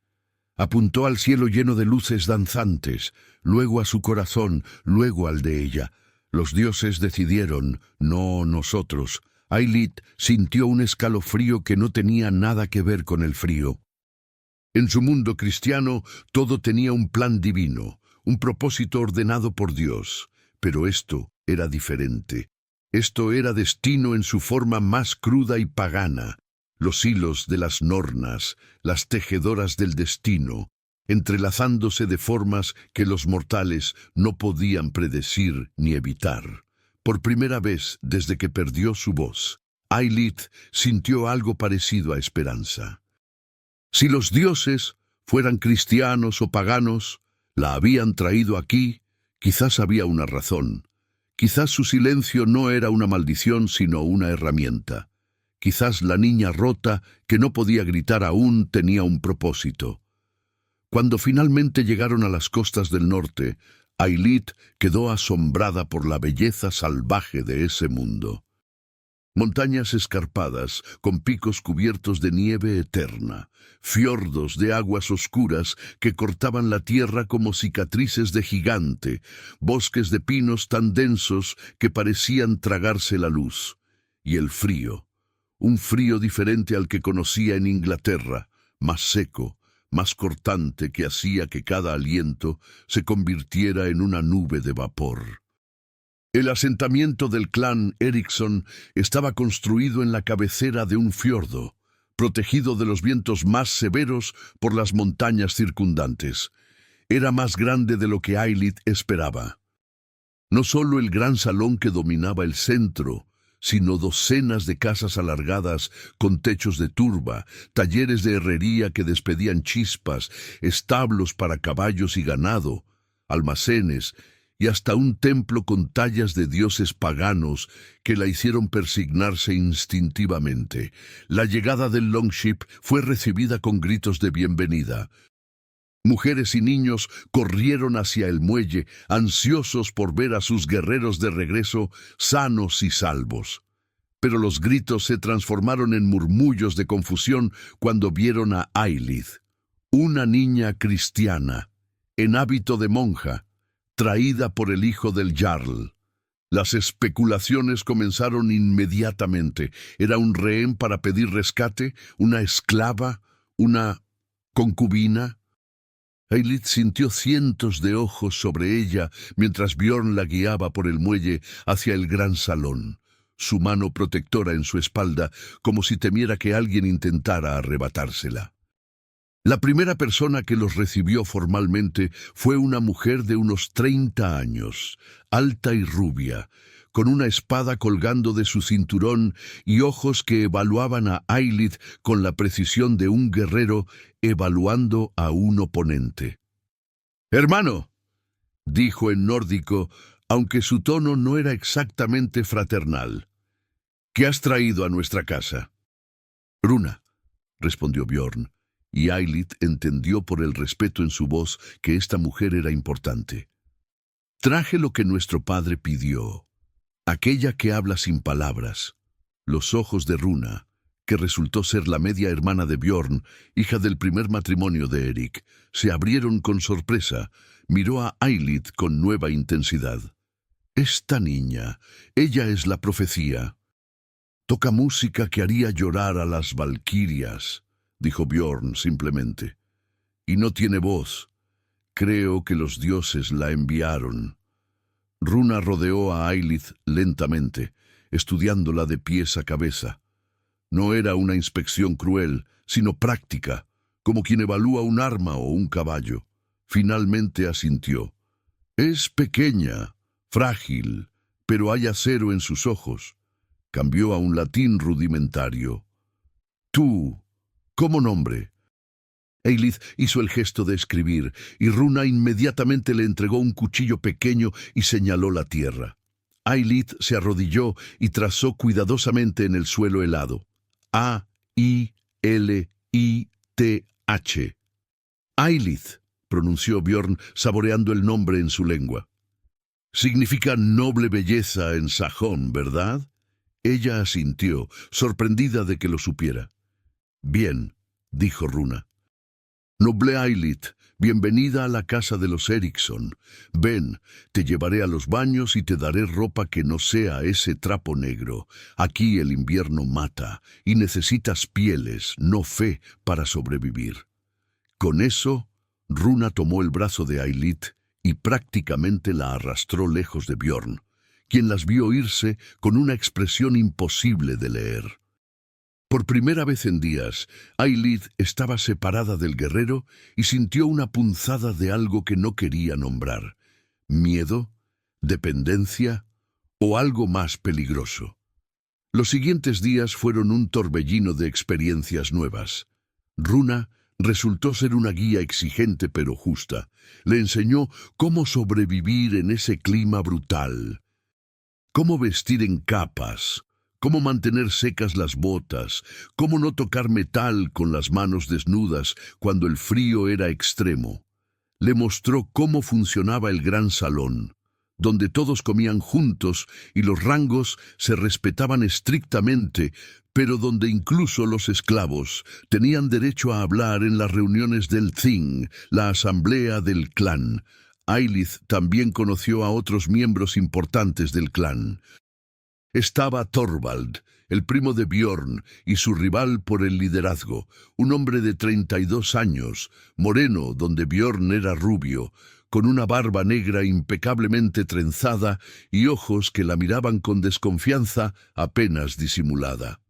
Apuntó al cielo lleno de luces danzantes, luego a su corazón, luego al de ella. Los dioses decidieron, no nosotros. Ailith sintió un escalofrío que no tenía nada que ver con el frío. En su mundo cristiano, todo tenía un plan divino, un propósito ordenado por Dios. Pero esto era diferente. Esto era destino en su forma más cruda y pagana. Los hilos de las nornas, las tejedoras del destino, entrelazándose de formas que los mortales no podían predecir ni evitar. Por primera vez desde que perdió su voz, Ailith sintió algo parecido a esperanza. Si los dioses, fueran cristianos o paganos, la habían traído aquí, quizás había una razón. Quizás su silencio no era una maldición, sino una herramienta. Quizás la niña rota, que no podía gritar aún, tenía un propósito. Cuando finalmente llegaron a las costas del norte, Ailith quedó asombrada por la belleza salvaje de ese mundo. Montañas escarpadas, con picos cubiertos de nieve eterna, fiordos de aguas oscuras que cortaban la tierra como cicatrices de gigante, bosques de pinos tan densos que parecían tragarse la luz, y el frío, un frío diferente al que conocía en Inglaterra, más seco, más cortante, que hacía que cada aliento se convirtiera en una nube de vapor. El asentamiento del clan Eriksson estaba construido en la cabecera de un fiordo, protegido de los vientos más severos por las montañas circundantes. Era más grande de lo que Ailith esperaba. No solo el gran salón que dominaba el centro, sino docenas de casas alargadas con techos de turba, talleres de herrería que despedían chispas, establos para caballos y ganado, almacenes y hasta un templo con tallas de dioses paganos que la hicieron persignarse instintivamente. La llegada del Longship fue recibida con gritos de bienvenida. Mujeres y niños corrieron hacia el muelle, ansiosos por ver a sus guerreros de regreso sanos y salvos. Pero los gritos se transformaron en murmullos de confusión cuando vieron a Ailith, una niña cristiana, en hábito de monja, traída por el hijo del Jarl. Las especulaciones comenzaron inmediatamente. ¿Era un rehén para pedir rescate? ¿Una esclava? ¿Una concubina? Ailith sintió cientos de ojos sobre ella mientras Bjorn la guiaba por el muelle hacia el gran salón, su mano protectora en su espalda, como si temiera que alguien intentara arrebatársela. La primera persona que los recibió formalmente fue una mujer de unos 30 años, alta y rubia, con una espada colgando de su cinturón y ojos que evaluaban a Ailith con la precisión de un guerrero evaluando a un oponente. «Hermano», dijo en nórdico, aunque su tono no era exactamente fraternal, «¿qué has traído a nuestra casa?» «Runa», respondió Bjorn, y Ailith entendió por el respeto en su voz que esta mujer era importante. «Traje lo que nuestro padre pidió, aquella que habla sin palabras». Los ojos de Runa, que resultó ser la media hermana de Bjorn, hija del primer matrimonio de Eric, se abrieron con sorpresa. Miró a Ailith con nueva intensidad. «Esta niña, ella es la profecía. Toca música que haría llorar a las valquirias», dijo Bjorn simplemente. «Y no tiene voz. Creo que los dioses la enviaron». Runa rodeó a Ailith lentamente, estudiándola de pies a cabeza. No era una inspección cruel, sino práctica, como quien evalúa un arma o un caballo. Finalmente asintió. «Es pequeña, frágil, pero hay acero en sus ojos». Cambió a un latín rudimentario. «Tú, ¿cómo nombre?» Ailith hizo el gesto de escribir, y Runa inmediatamente le entregó un cuchillo pequeño y señaló la tierra. Ailith se arrodilló y trazó cuidadosamente en el suelo helado. A-I-L-I-T-H. Ailith, pronunció Bjorn, saboreando el nombre en su lengua. «Significa noble belleza en sajón, ¿verdad?» Ella asintió, sorprendida de que lo supiera. «Bien», dijo Runa. «Noble Ailith, bienvenida a la casa de los Eriksson. Ven, te llevaré a los baños y te daré ropa que no sea ese trapo negro. Aquí el invierno mata, y necesitas pieles, no fe, para sobrevivir». Con eso, Runa tomó el brazo de Ailith y prácticamente la arrastró lejos de Bjorn, quien las vio irse con una expresión imposible de leer. Por primera vez en días, Ailith estaba separada del guerrero y sintió una punzada de algo que no quería nombrar. ¿Miedo? ¿Dependencia? ¿O algo más peligroso? Los siguientes días fueron un torbellino de experiencias nuevas. Runa resultó ser una guía exigente pero justa. Le enseñó cómo sobrevivir en ese clima brutal, cómo vestir en capas, cómo mantener secas las botas, cómo no tocar metal con las manos desnudas cuando el frío era extremo. Le mostró cómo funcionaba el gran salón, donde todos comían juntos y los rangos se respetaban estrictamente, pero donde incluso los esclavos tenían derecho a hablar en las reuniones del Thing, la asamblea del clan. Eilith también conoció a otros miembros importantes del clan. Estaba Thorvald, el primo de Bjorn y su rival por el liderazgo, un hombre de 32 años, moreno donde Bjorn era rubio, con una barba negra impecablemente trenzada y ojos que la miraban con desconfianza apenas disimulada.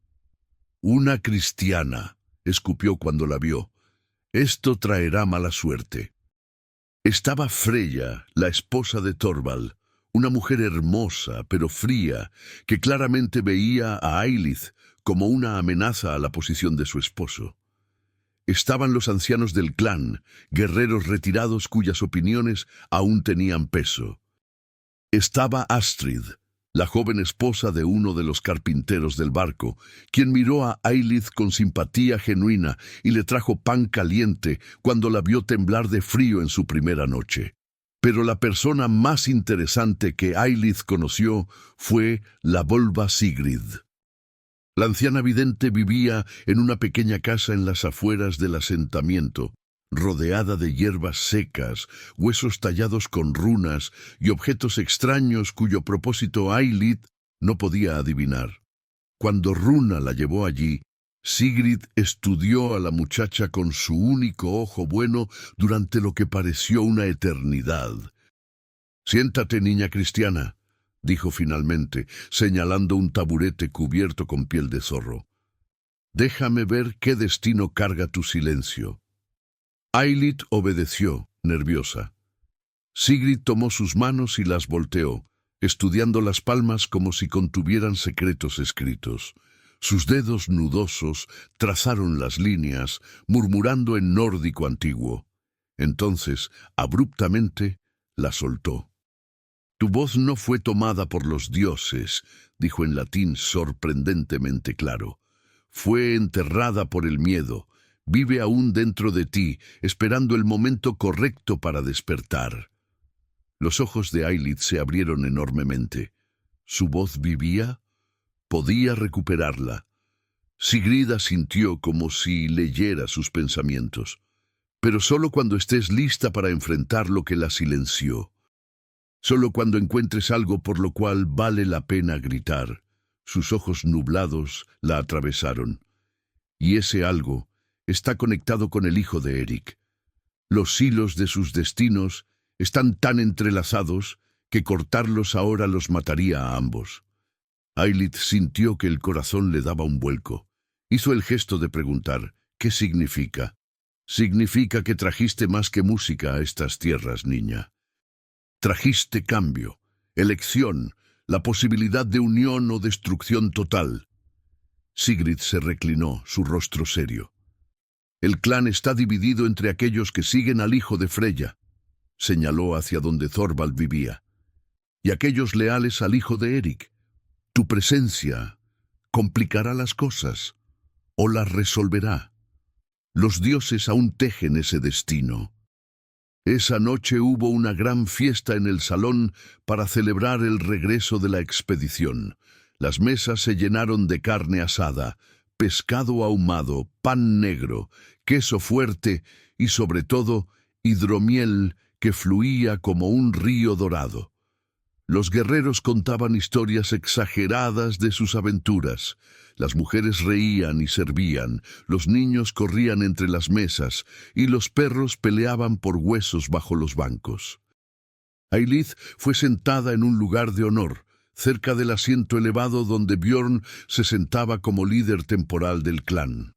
«Una cristiana», escupió cuando la vio. «Esto traerá mala suerte». Estaba Freya, la esposa de Thorvald, una mujer hermosa pero fría, que claramente veía a Eilith como una amenaza a la posición de su esposo. Estaban los ancianos del clan, guerreros retirados cuyas opiniones aún tenían peso. Estaba Astrid, la joven esposa de uno de los carpinteros del barco, quien miró a Eilith con simpatía genuina y le trajo pan caliente cuando la vio temblar de frío en su primera noche. Pero la persona más interesante que Eilith conoció fue la volva Sigrid. La anciana vidente vivía en una pequeña casa en las afueras del asentamiento, rodeada de hierbas secas, huesos tallados con runas y objetos extraños cuyo propósito Eilith no podía adivinar. Cuando Runa la llevó allí, Sigrid estudió a la muchacha con su único ojo bueno durante lo que pareció una eternidad. «Siéntate, niña cristiana», dijo finalmente, señalando un taburete cubierto con piel de zorro. «Déjame ver qué destino carga tu silencio». Eilith obedeció, nerviosa. Sigrid tomó sus manos y las volteó, estudiando las palmas como si contuvieran secretos escritos. Sus dedos nudosos trazaron las líneas, murmurando en nórdico antiguo. Entonces, abruptamente, la soltó. «Tu voz no fue tomada por los dioses», dijo en latín sorprendentemente claro. «Fue enterrada por el miedo. Vive aún dentro de ti, esperando el momento correcto para despertar». Los ojos de Eilith se abrieron enormemente. ¿Su voz vivía? Podía recuperarla. Sigrid asintió como si leyera sus pensamientos. «Pero solo cuando estés lista para enfrentar lo que la silenció. Solo cuando encuentres algo por lo cual vale la pena gritar». Sus ojos nublados la atravesaron. «Y ese algo está conectado con el hijo de Eric. Los hilos de sus destinos están tan entrelazados que cortarlos ahora los mataría a ambos». Eilith sintió que el corazón le daba un vuelco. Hizo el gesto de preguntar, «¿Qué significa?» «Significa que trajiste más que música a estas tierras, niña. Trajiste cambio, elección, la posibilidad de unión o destrucción total». Sigrid se reclinó, su rostro serio. «El clan está dividido entre aquellos que siguen al hijo de Freya», señaló hacia donde Thorvald vivía, «y aquellos leales al hijo de Eric. Tu presencia complicará las cosas o las resolverá. Los dioses aún tejen ese destino». Esa noche hubo una gran fiesta en el salón para celebrar el regreso de la expedición. Las mesas se llenaron de carne asada, pescado ahumado, pan negro, queso fuerte y, sobre todo, hidromiel que fluía como un río dorado. Los guerreros contaban historias exageradas de sus aventuras. Las mujeres reían y servían, los niños corrían entre las mesas y los perros peleaban por huesos bajo los bancos. Eilith fue sentada en un lugar de honor, cerca del asiento elevado donde Bjorn se sentaba como líder temporal del clan.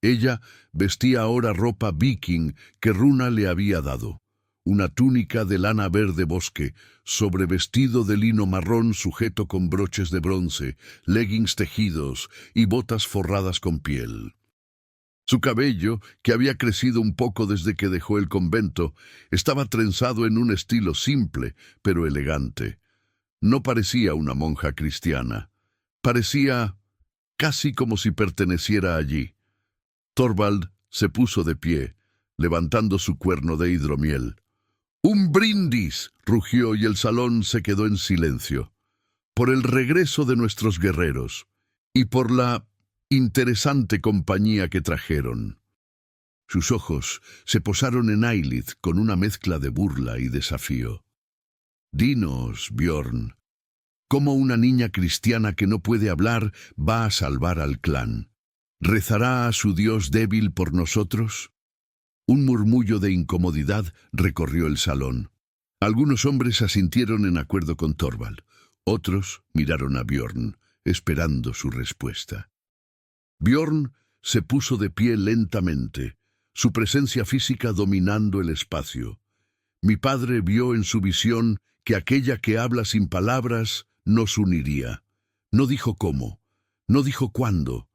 Ella vestía ahora ropa viking que Runa le había dado. Una túnica de lana verde bosque, sobrevestido de lino marrón sujeto con broches de bronce, leggings tejidos y botas forradas con piel. Su cabello, que había crecido un poco desde que dejó el convento, estaba trenzado en un estilo simple, pero elegante. No parecía una monja cristiana. Parecía casi como si perteneciera allí. Thorvald se puso de pie, levantando su cuerno de hidromiel. ¡Un brindis!, rugió, y el salón se quedó en silencio. Por el regreso de nuestros guerreros y por la interesante compañía que trajeron. Sus ojos se posaron en Eilith con una mezcla de burla y desafío. Dinos, Bjorn, ¿cómo una niña cristiana que no puede hablar va a salvar al clan? ¿Rezará a su dios débil por nosotros? Un murmullo de incomodidad recorrió el salón. Algunos hombres asintieron en acuerdo con Thorvald. Otros miraron a Bjorn, esperando su respuesta. Bjorn se puso de pie lentamente, su presencia física dominando el espacio. Mi padre vio en su visión que aquella que habla sin palabras nos uniría. No dijo cómo, no dijo cuándo,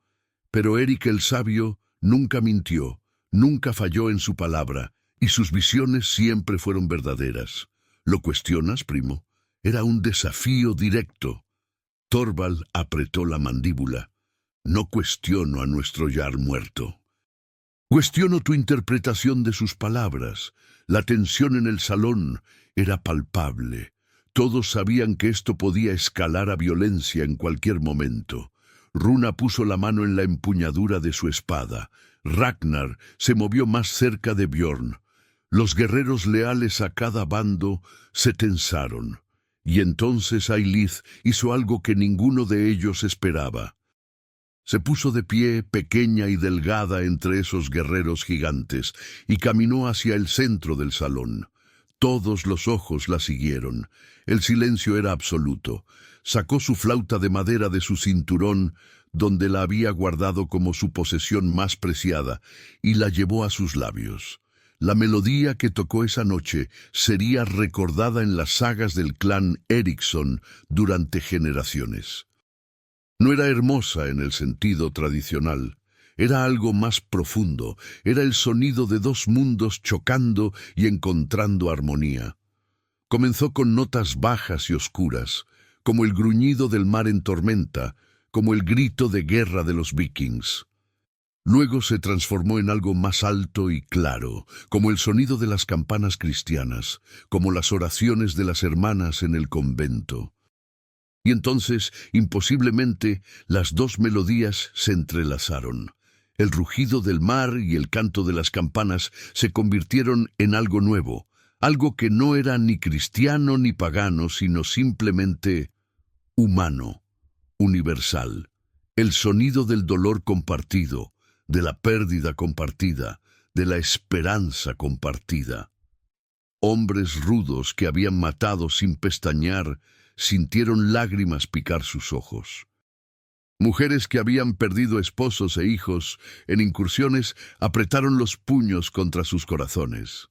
pero Eric el sabio nunca mintió, nunca falló en su palabra, y sus visiones siempre fueron verdaderas. ¿Lo cuestionas, primo? Era un desafío directo. Thorvald apretó la mandíbula. No cuestiono a nuestro Jarl muerto. Cuestiono tu interpretación de sus palabras. La tensión en el salón era palpable. Todos sabían que esto podía escalar a violencia en cualquier momento. Runa puso la mano en la empuñadura de su espada. Ragnar se movió más cerca de Bjorn. Los guerreros leales a cada bando se tensaron. Y entonces Eilith hizo algo que ninguno de ellos esperaba. Se puso de pie, pequeña y delgada entre esos guerreros gigantes, y caminó hacia el centro del salón. Todos los ojos la siguieron. El silencio era absoluto. Sacó su flauta de madera de su cinturón, donde la había guardado como su posesión más preciada, y la llevó a sus labios. La melodía que tocó esa noche sería recordada en las sagas del clan Eriksson durante generaciones. No era hermosa en el sentido tradicional. Era algo más profundo. Era el sonido de dos mundos chocando y encontrando armonía. Comenzó con notas bajas y oscuras, como el gruñido del mar en tormenta, como el grito de guerra de los vikings. Luego se transformó en algo más alto y claro, como el sonido de las campanas cristianas, como las oraciones de las hermanas en el convento. Y entonces, imposiblemente, las dos melodías se entrelazaron. El rugido del mar y el canto de las campanas se convirtieron en algo nuevo, algo que no era ni cristiano ni pagano, sino simplemente humano, universal. El sonido del dolor compartido, de la pérdida compartida, de la esperanza compartida. Hombres rudos que habían matado sin pestañear sintieron lágrimas picar sus ojos. Mujeres que habían perdido esposos e hijos en incursiones apretaron los puños contra sus corazones.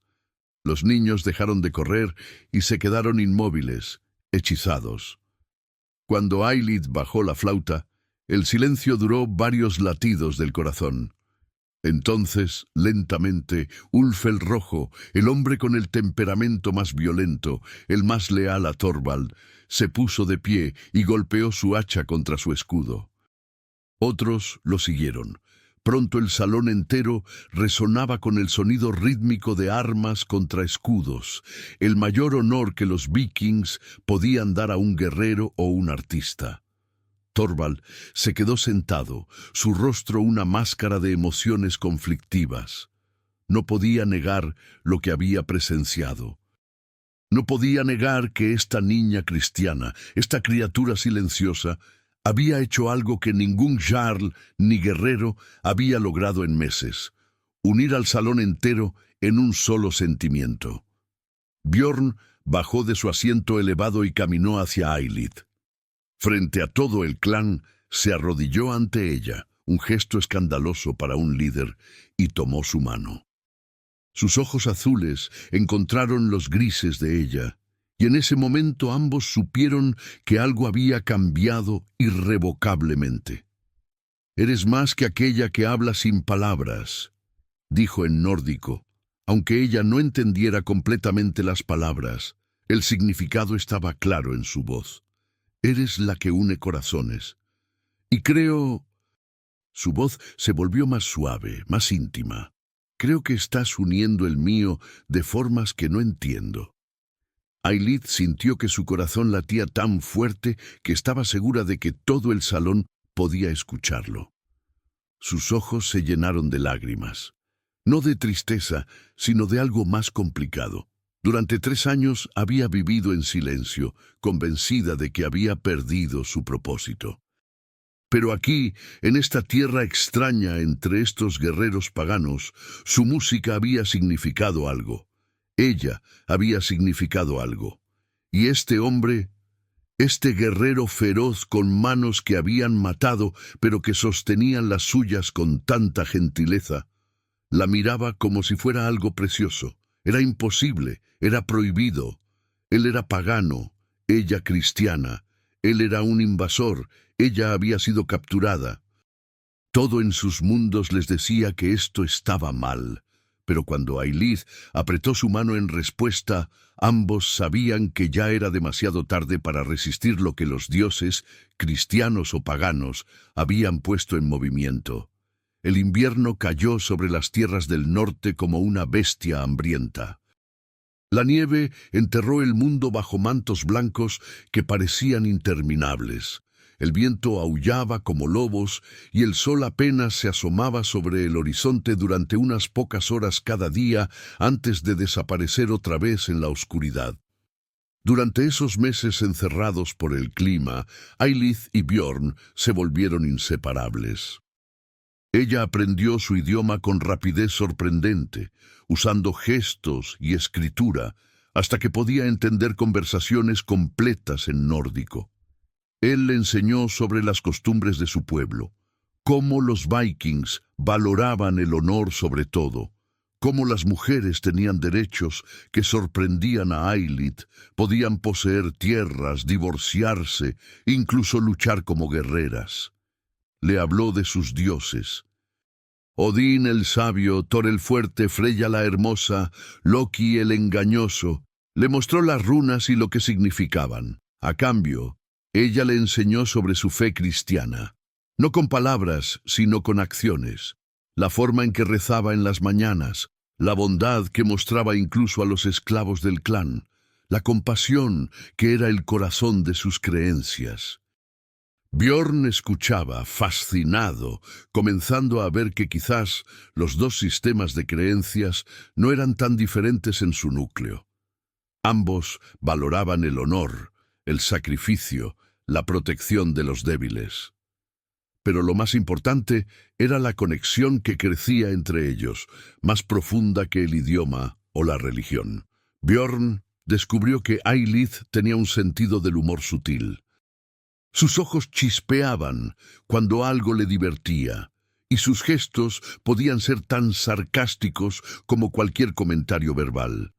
Los niños dejaron de correr y se quedaron inmóviles, hechizados. Cuando Eilith bajó la flauta, el silencio duró varios latidos del corazón. Entonces, lentamente, Ulf el Rojo, el hombre con el temperamento más violento, el más leal a Thorvald, se puso de pie y golpeó su hacha contra su escudo. Otros lo siguieron. Pronto el salón entero resonaba con el sonido rítmico de armas contra escudos, el mayor honor que los vikings podían dar a un guerrero o un artista. Thorvald se quedó sentado, su rostro una máscara de emociones conflictivas. No podía negar lo que había presenciado. No podía negar que esta niña cristiana, esta criatura silenciosa, había hecho algo que ningún jarl ni guerrero había logrado en meses: unir al salón entero en un solo sentimiento. Bjorn bajó de su asiento elevado y caminó hacia Eilith. Frente a todo el clan, se arrodilló ante ella, un gesto escandaloso para un líder, y tomó su mano. Sus ojos azules encontraron los grises de ella, y en ese momento ambos supieron que algo había cambiado irrevocablemente. «Eres más que aquella que habla sin palabras», dijo en nórdico. Aunque ella no entendiera completamente las palabras, el significado estaba claro en su voz. «Eres la que une corazones. Y creo... Su voz se volvió más suave, más íntima. Creo que estás uniendo el mío de formas que no entiendo. Ailith sintió que su corazón latía tan fuerte que estaba segura de que todo el salón podía escucharlo. Sus ojos se llenaron de lágrimas. No de tristeza, sino de algo más complicado. Durante 3 años había vivido en silencio, convencida de que había perdido su propósito. Pero aquí, en esta tierra extraña entre estos guerreros paganos, su música había significado algo. Ella había significado algo. Y este hombre, este guerrero feroz con manos que habían matado, pero que sostenían las suyas con tanta gentileza, la miraba como si fuera algo precioso. Era imposible, era prohibido. Él era pagano, ella cristiana. Él era un invasor, ella había sido capturada. Todo en sus mundos les decía que esto estaba mal. Pero cuando Ailith apretó su mano en respuesta, ambos sabían que ya era demasiado tarde para resistir lo que los dioses, cristianos o paganos, habían puesto en movimiento. El invierno cayó sobre las tierras del norte como una bestia hambrienta. La nieve enterró el mundo bajo mantos blancos que parecían interminables. El viento aullaba como lobos y el sol apenas se asomaba sobre el horizonte durante unas pocas horas cada día antes de desaparecer otra vez en la oscuridad. Durante esos meses encerrados por el clima, Ailith y Björn se volvieron inseparables. Ella aprendió su idioma con rapidez sorprendente, usando gestos y escritura, hasta que podía entender conversaciones completas en nórdico. Él le enseñó sobre las costumbres de su pueblo, cómo los vikings valoraban el honor sobre todo, cómo las mujeres tenían derechos que sorprendían a Ailith, podían poseer tierras, divorciarse, incluso luchar como guerreras. Le habló de sus dioses. Odín el sabio, Thor el fuerte, Freya la hermosa, Loki el engañoso. Le mostró las runas y lo que significaban. A cambio, ella le enseñó sobre su fe cristiana. No con palabras, sino con acciones. La forma en que rezaba en las mañanas, la bondad que mostraba incluso a los esclavos del clan, la compasión que era el corazón de sus creencias. Björn escuchaba, fascinado, comenzando a ver que quizás los dos sistemas de creencias no eran tan diferentes en su núcleo. Ambos valoraban el honor, el sacrificio, la protección de los débiles. Pero lo más importante era la conexión que crecía entre ellos, más profunda que el idioma o la religión. Björn descubrió que Ailith tenía un sentido del humor sutil. Sus ojos chispeaban cuando algo le divertía, y sus gestos podían ser tan sarcásticos como cualquier comentario verbal.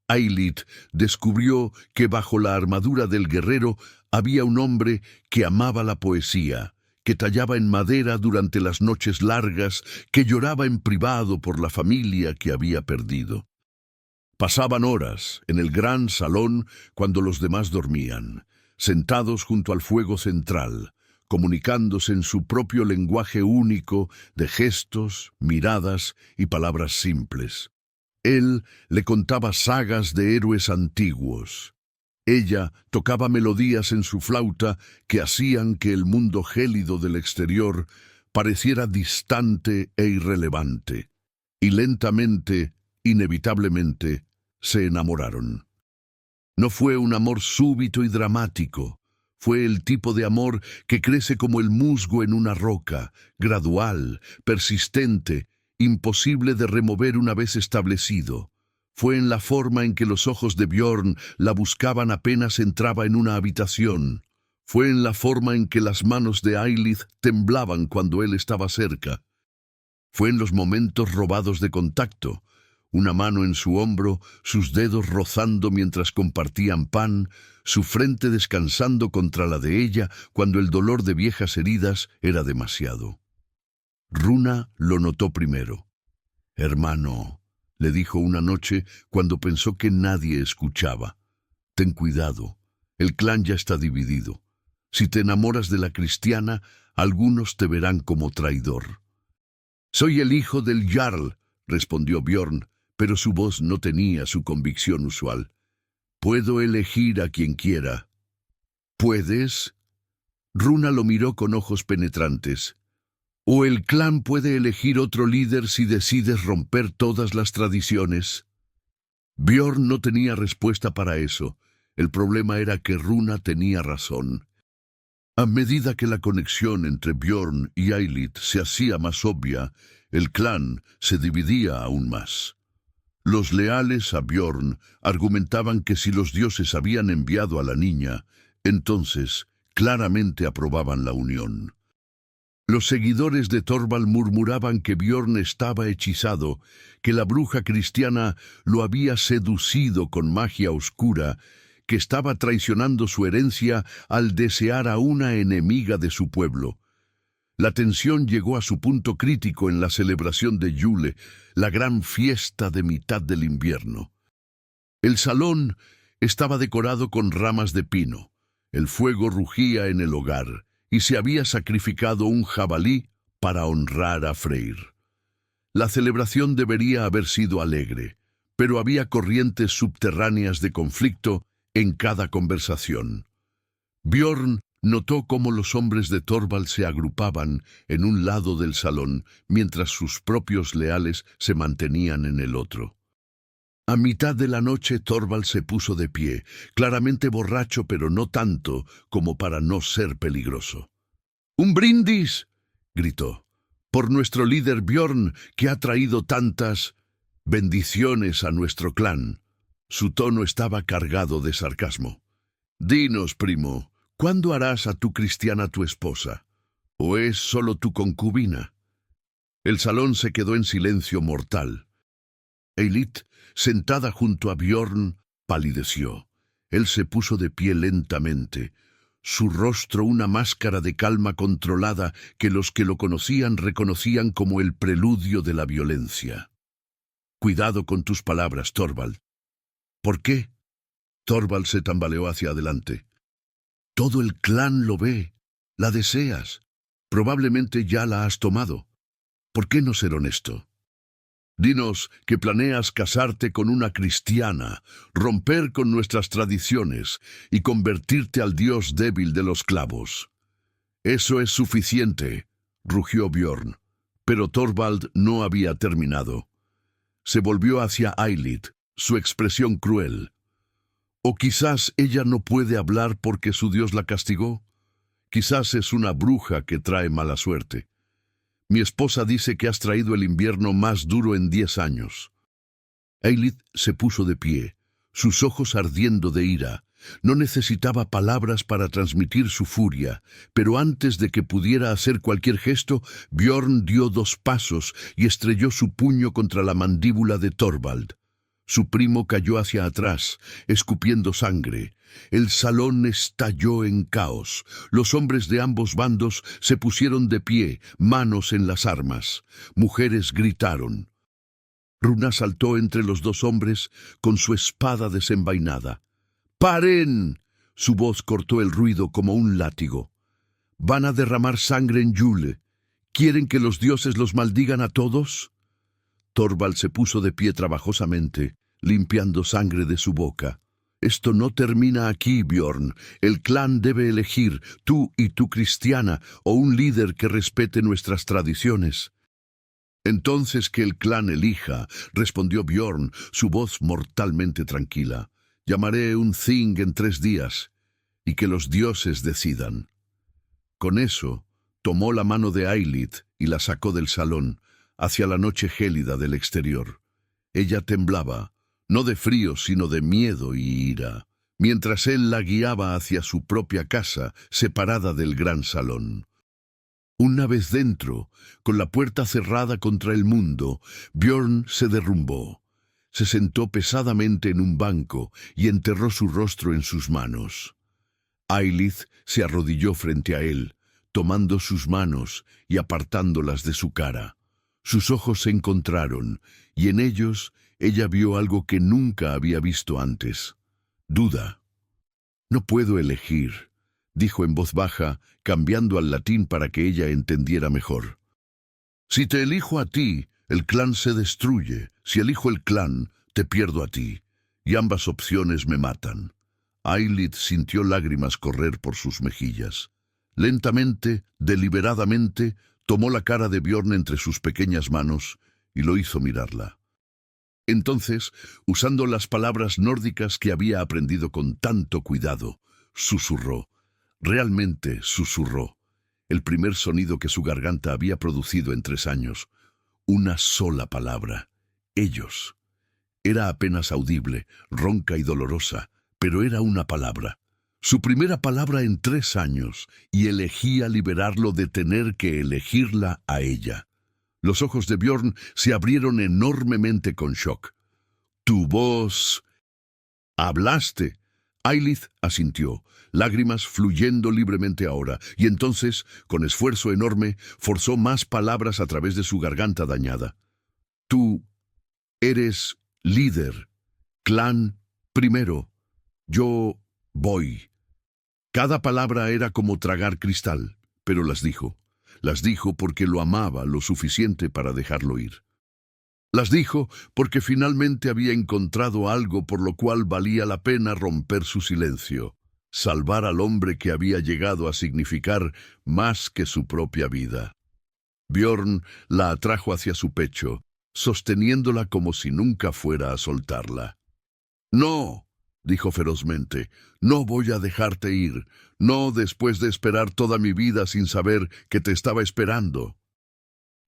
Ailith descubrió que bajo la armadura del guerrero había un hombre que amaba la poesía, que tallaba en madera durante las noches largas, que lloraba en privado por la familia que había perdido. Pasaban horas en el gran salón cuando los demás dormían, sentados junto al fuego central, comunicándose en su propio lenguaje único de gestos, miradas y palabras simples. Él le contaba sagas de héroes antiguos. Ella tocaba melodías en su flauta que hacían que el mundo gélido del exterior pareciera distante e irrelevante. Y lentamente, inevitablemente, se enamoraron. No fue un amor súbito y dramático. Fue el tipo de amor que crece como el musgo en una roca, gradual, persistente, imposible de remover una vez establecido. Fue en la forma en que los ojos de Björn la buscaban apenas entraba en una habitación. Fue en la forma en que las manos de Ailith temblaban cuando él estaba cerca. Fue en los momentos robados de contacto, una mano en su hombro, sus dedos rozando mientras compartían pan, su frente descansando contra la de ella cuando el dolor de viejas heridas era demasiado. Runa lo notó primero. «Hermano», le dijo una noche cuando pensó que nadie escuchaba, «ten cuidado, el clan ya está dividido. Si te enamoras de la cristiana, algunos te verán como traidor. Soy el hijo del Jarl, respondió Bjorn, pero su voz no tenía su convicción usual. Puedo elegir a quien quiera. ¿Puedes? Runa lo miró con ojos penetrantes. ¿O el clan puede elegir otro líder si decides romper todas las tradiciones? Bjorn no tenía respuesta para eso. El problema era que Runa tenía razón. A medida que la conexión entre Bjorn y Eilith se hacía más obvia, el clan se dividía aún más. Los leales a Bjorn argumentaban que si los dioses habían enviado a la niña, entonces claramente aprobaban la unión. Los seguidores de Thorvald murmuraban que Bjorn estaba hechizado, que la bruja cristiana lo había seducido con magia oscura, que estaba traicionando su herencia al desear a una enemiga de su pueblo. La tensión llegó a su punto crítico en la celebración de Yule, la gran fiesta de mitad del invierno. El salón estaba decorado con ramas de pino. El fuego rugía en el hogar, y se había sacrificado un jabalí para honrar a Freyr. La celebración debería haber sido alegre, pero había corrientes subterráneas de conflicto en cada conversación. Bjorn notó cómo los hombres de Thorvald se agrupaban en un lado del salón, mientras sus propios leales se mantenían en el otro. A mitad de la noche Thorvald se puso de pie, claramente borracho, pero no tanto como para no ser peligroso. ¡Un brindis!, gritó, por nuestro líder Bjorn, que ha traído tantas bendiciones a nuestro clan. Su tono estaba cargado de sarcasmo. Dinos, primo, ¿cuándo harás a tu cristiana tu esposa? ¿O es solo tu concubina? El salón se quedó en silencio mortal. Eilith, sentada junto a Bjorn, palideció. Él se puso de pie lentamente, su rostro una máscara de calma controlada que los que lo conocían reconocían como el preludio de la violencia. Cuidado con tus palabras, Thorvald. ¿Por qué? Thorvald se tambaleó hacia adelante. Todo el clan lo ve. La deseas. Probablemente ya la has tomado. ¿Por qué no ser honesto? Dinos que planeas casarte con una cristiana, romper con nuestras tradiciones y convertirte al dios débil de los clavos. Eso es suficiente, rugió Bjorn. Pero Thorvald no había terminado. Se volvió hacia Eilith, su expresión cruel. ¿O quizás ella no puede hablar porque su dios la castigó? Quizás es una bruja que trae mala suerte. Mi esposa dice que has traído el invierno más duro en 10 años. Eilith se puso de pie, sus ojos ardiendo de ira. No necesitaba palabras para transmitir su furia, pero antes de que pudiera hacer cualquier gesto, Bjorn dio 2 pasos y estrelló su puño contra la mandíbula de Thorvald. Su primo cayó hacia atrás, escupiendo sangre. El salón estalló en caos. Los hombres de ambos bandos se pusieron de pie, manos en las armas. Mujeres gritaron. Runa saltó entre los 2 hombres con su espada desenvainada. ¡Paren! Su voz cortó el ruido como un látigo. Van a derramar sangre en Yule. ¿Quieren que los dioses los maldigan a todos? Thorvald se puso de pie trabajosamente, limpiando sangre de su boca. Esto no termina aquí, Bjorn. El clan debe elegir, tú y tu cristiana, o un líder que respete nuestras tradiciones. Entonces que el clan elija, respondió Bjorn, su voz mortalmente tranquila. Llamaré un Thing en 3 días, y que los dioses decidan. Con eso, tomó la mano de Eilith y la sacó del salón, hacia la noche gélida del exterior. Ella temblaba, no de frío, sino de miedo y ira, mientras él la guiaba hacia su propia casa, separada del gran salón. Una vez dentro, con la puerta cerrada contra el mundo, Bjorn se derrumbó. Se sentó pesadamente en un banco y enterró su rostro en sus manos. Eilith se arrodilló frente a él, tomando sus manos y apartándolas de su cara. Sus ojos se encontraron, y en ellos ella vio algo que nunca había visto antes. Duda. No puedo elegir, dijo en voz baja, cambiando al latín para que ella entendiera mejor. Si te elijo a ti, el clan se destruye. Si elijo el clan, te pierdo a ti. Y ambas opciones me matan. Aelith sintió lágrimas correr por sus mejillas. Lentamente, deliberadamente, tomó la cara de Bjorn entre sus pequeñas manos y lo hizo mirarla. Entonces, usando las palabras nórdicas que había aprendido con tanto cuidado, susurró. Realmente susurró. El primer sonido que su garganta había producido en 3 años. Una sola palabra. Ellos. Era apenas audible, ronca y dolorosa, pero era una palabra. Su primera palabra en 3 años, y elegía liberarlo de tener que elegirla a ella. Los ojos de Bjorn se abrieron enormemente con shock. «Tu voz...» «Hablaste». Aelith asintió, lágrimas fluyendo libremente ahora, y entonces, con esfuerzo enorme, forzó más palabras a través de su garganta dañada. «Tú eres líder. Clan primero. Yo voy». Cada palabra era como tragar cristal, pero las dijo. Las dijo porque lo amaba lo suficiente para dejarlo ir. Las dijo porque finalmente había encontrado algo por lo cual valía la pena romper su silencio, salvar al hombre que había llegado a significar más que su propia vida. Bjorn la atrajo hacia su pecho, sosteniéndola como si nunca fuera a soltarla. «No», dijo ferozmente, «no voy a dejarte ir, no después de esperar toda mi vida sin saber que te estaba esperando.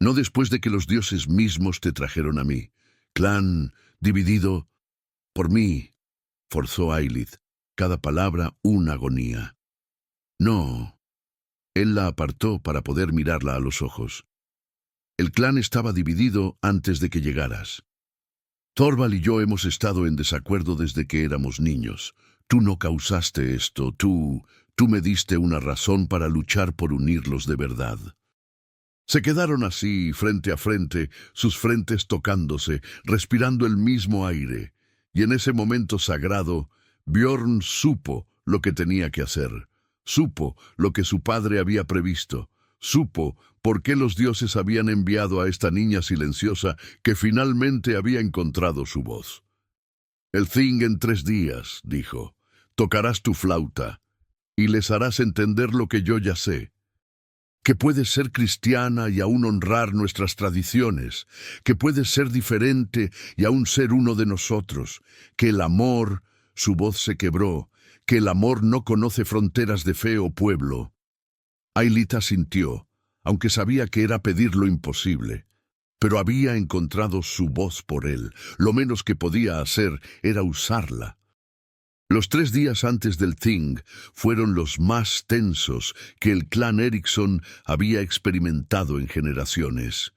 No después de que los dioses mismos te trajeron a mí. Clan dividido por mí», forzó Aelith, cada palabra una agonía. «No». Él la apartó para poder mirarla a los ojos. «El clan estaba dividido antes de que llegaras. Thorvald y yo hemos estado en desacuerdo desde que éramos niños. Tú no causaste esto, tú me diste una razón para luchar por unirlos de verdad». Se quedaron así, frente a frente, sus frentes tocándose, respirando el mismo aire. Y en ese momento sagrado, Bjorn supo lo que tenía que hacer. Supo lo que su padre había previsto. Supo por qué los dioses habían enviado a esta niña silenciosa que finalmente había encontrado su voz. «El Thing en 3 días», dijo. «Tocarás tu flauta y les harás entender lo que yo ya sé. Que puedes ser cristiana y aún honrar nuestras tradiciones, que puedes ser diferente y aún ser uno de nosotros, que el amor», su voz se quebró, «que el amor no conoce fronteras de fe o pueblo». Aelith asintió, aunque sabía que era pedir lo imposible, pero había encontrado su voz por él. Lo menos que podía hacer era usarla. Los 3 días antes del Thing fueron los más tensos que el clan Eriksson había experimentado en generaciones.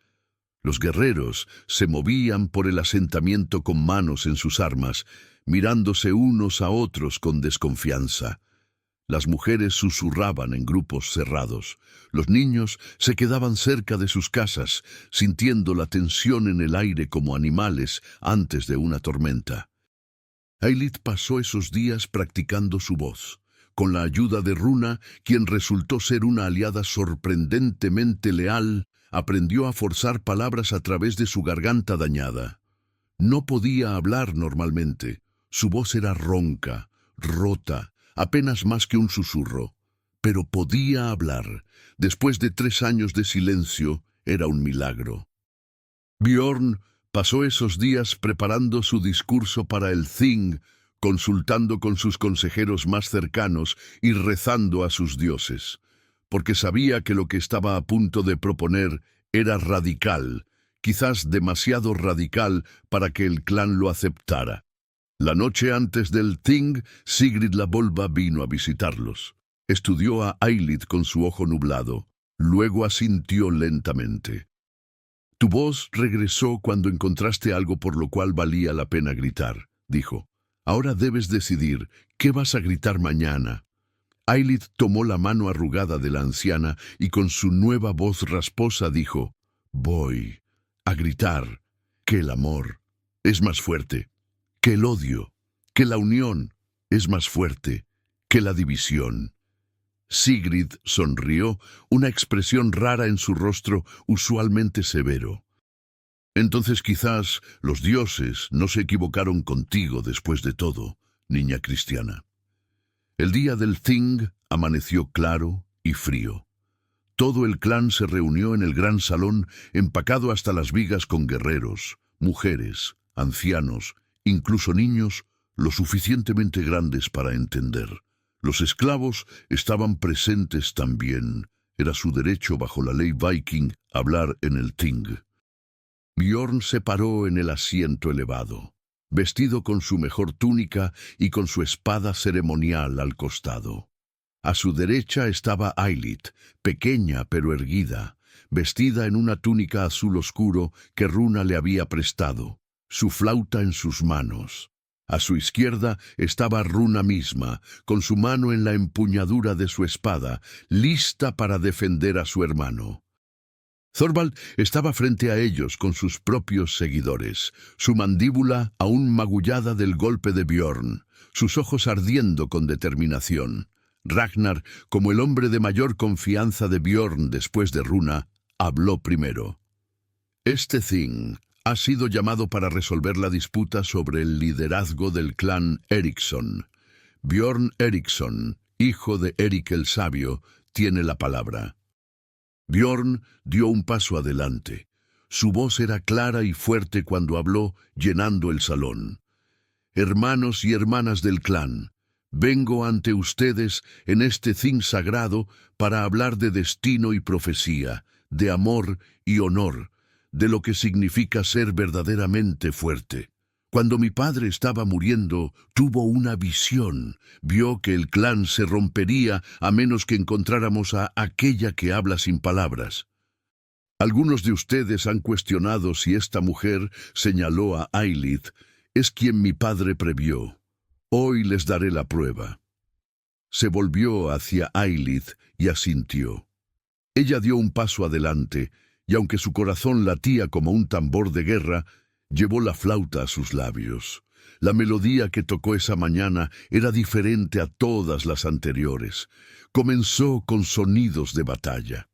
Los guerreros se movían por el asentamiento con manos en sus armas, mirándose unos a otros con desconfianza. Las mujeres susurraban en grupos cerrados. Los niños se quedaban cerca de sus casas, sintiendo la tensión en el aire como animales antes de una tormenta. Aelith pasó esos días practicando su voz, con la ayuda de Runa, quien resultó ser una aliada sorprendentemente leal. Aprendió a forzar palabras a través de su garganta dañada. No podía hablar normalmente. Su voz era ronca, rota, apenas más que un susurro. Pero podía hablar. Después de 3 años de silencio, era un milagro. Bjorn pasó esos días preparando su discurso para el Thing, consultando con sus consejeros más cercanos y rezando a sus dioses, porque sabía que lo que estaba a punto de proponer era radical, quizás demasiado radical para que el clan lo aceptara. La noche antes del Thing, Sigrid la Volva vino a visitarlos. Estudió a Aelith con su ojo nublado, luego asintió lentamente. «Tu voz regresó cuando encontraste algo por lo cual valía la pena gritar», dijo. «Ahora debes decidir qué vas a gritar mañana». Aelith tomó la mano arrugada de la anciana y con su nueva voz rasposa dijo: «Voy a gritar que el amor es más fuerte, que el odio, que la unión es más fuerte que la división». Sigrid sonrió, una expresión rara en su rostro, usualmente severo. Entonces quizás los dioses no se equivocaron contigo después de todo, niña cristiana. El día del Thing amaneció claro y frío. Todo el clan se reunió en el gran salón, empacado hasta las vigas con guerreros, mujeres, ancianos, incluso niños, lo suficientemente grandes para entender. Los esclavos estaban presentes también. Era su derecho bajo la ley viking hablar en el Thing. Bjorn se paró en el asiento elevado, vestido con su mejor túnica y con su espada ceremonial al costado. A su derecha estaba Eilith, pequeña pero erguida, vestida en una túnica azul oscuro que Runa le había prestado, su flauta en sus manos. A su izquierda estaba Runa misma, con su mano en la empuñadura de su espada, lista para defender a su hermano. Thorvald estaba frente a ellos con sus propios seguidores, su mandíbula aún magullada del golpe de Bjorn, sus ojos ardiendo con determinación. Ragnar, como el hombre de mayor confianza de Bjorn después de Runa, habló primero. Este Thing ha sido llamado para resolver la disputa sobre el liderazgo del clan Eriksson. Bjorn Eriksson, hijo de Erik el Sabio, tiene la palabra. Bjorn dio un paso adelante. Su voz era clara y fuerte cuando habló, llenando el salón. Hermanos y hermanas del clan, vengo ante ustedes en este Thing sagrado para hablar de destino y profecía, de amor y honor, de lo que significa ser verdaderamente fuerte. Cuando mi padre estaba muriendo, tuvo una visión. Vio que el clan se rompería a menos que encontráramos a aquella que habla sin palabras. Algunos de ustedes han cuestionado si esta mujer, señaló a Eilith, es quien mi padre previó. Hoy les daré la prueba. Se volvió hacia Eilith y asintió. Ella dio un paso adelante, y aunque su corazón latía como un tambor de guerra, llevó la flauta a sus labios. La melodía que tocó esa mañana era diferente a todas las anteriores. Comenzó con sonidos de batalla.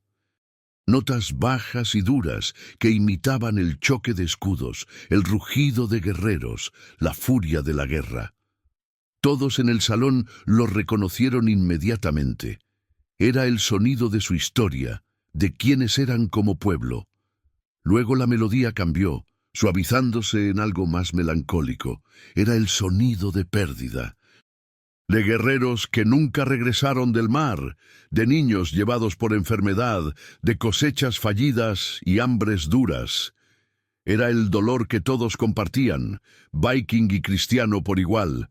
Notas bajas y duras que imitaban el choque de escudos, el rugido de guerreros, la furia de la guerra. Todos en el salón lo reconocieron inmediatamente. Era el sonido de su historia, de quienes eran como pueblo. Luego la melodía cambió, suavizándose en algo más melancólico. Era el sonido de pérdida. De guerreros que nunca regresaron del mar, de niños llevados por enfermedad, de cosechas fallidas y hambres duras. Era el dolor que todos compartían, viking y cristiano por igual.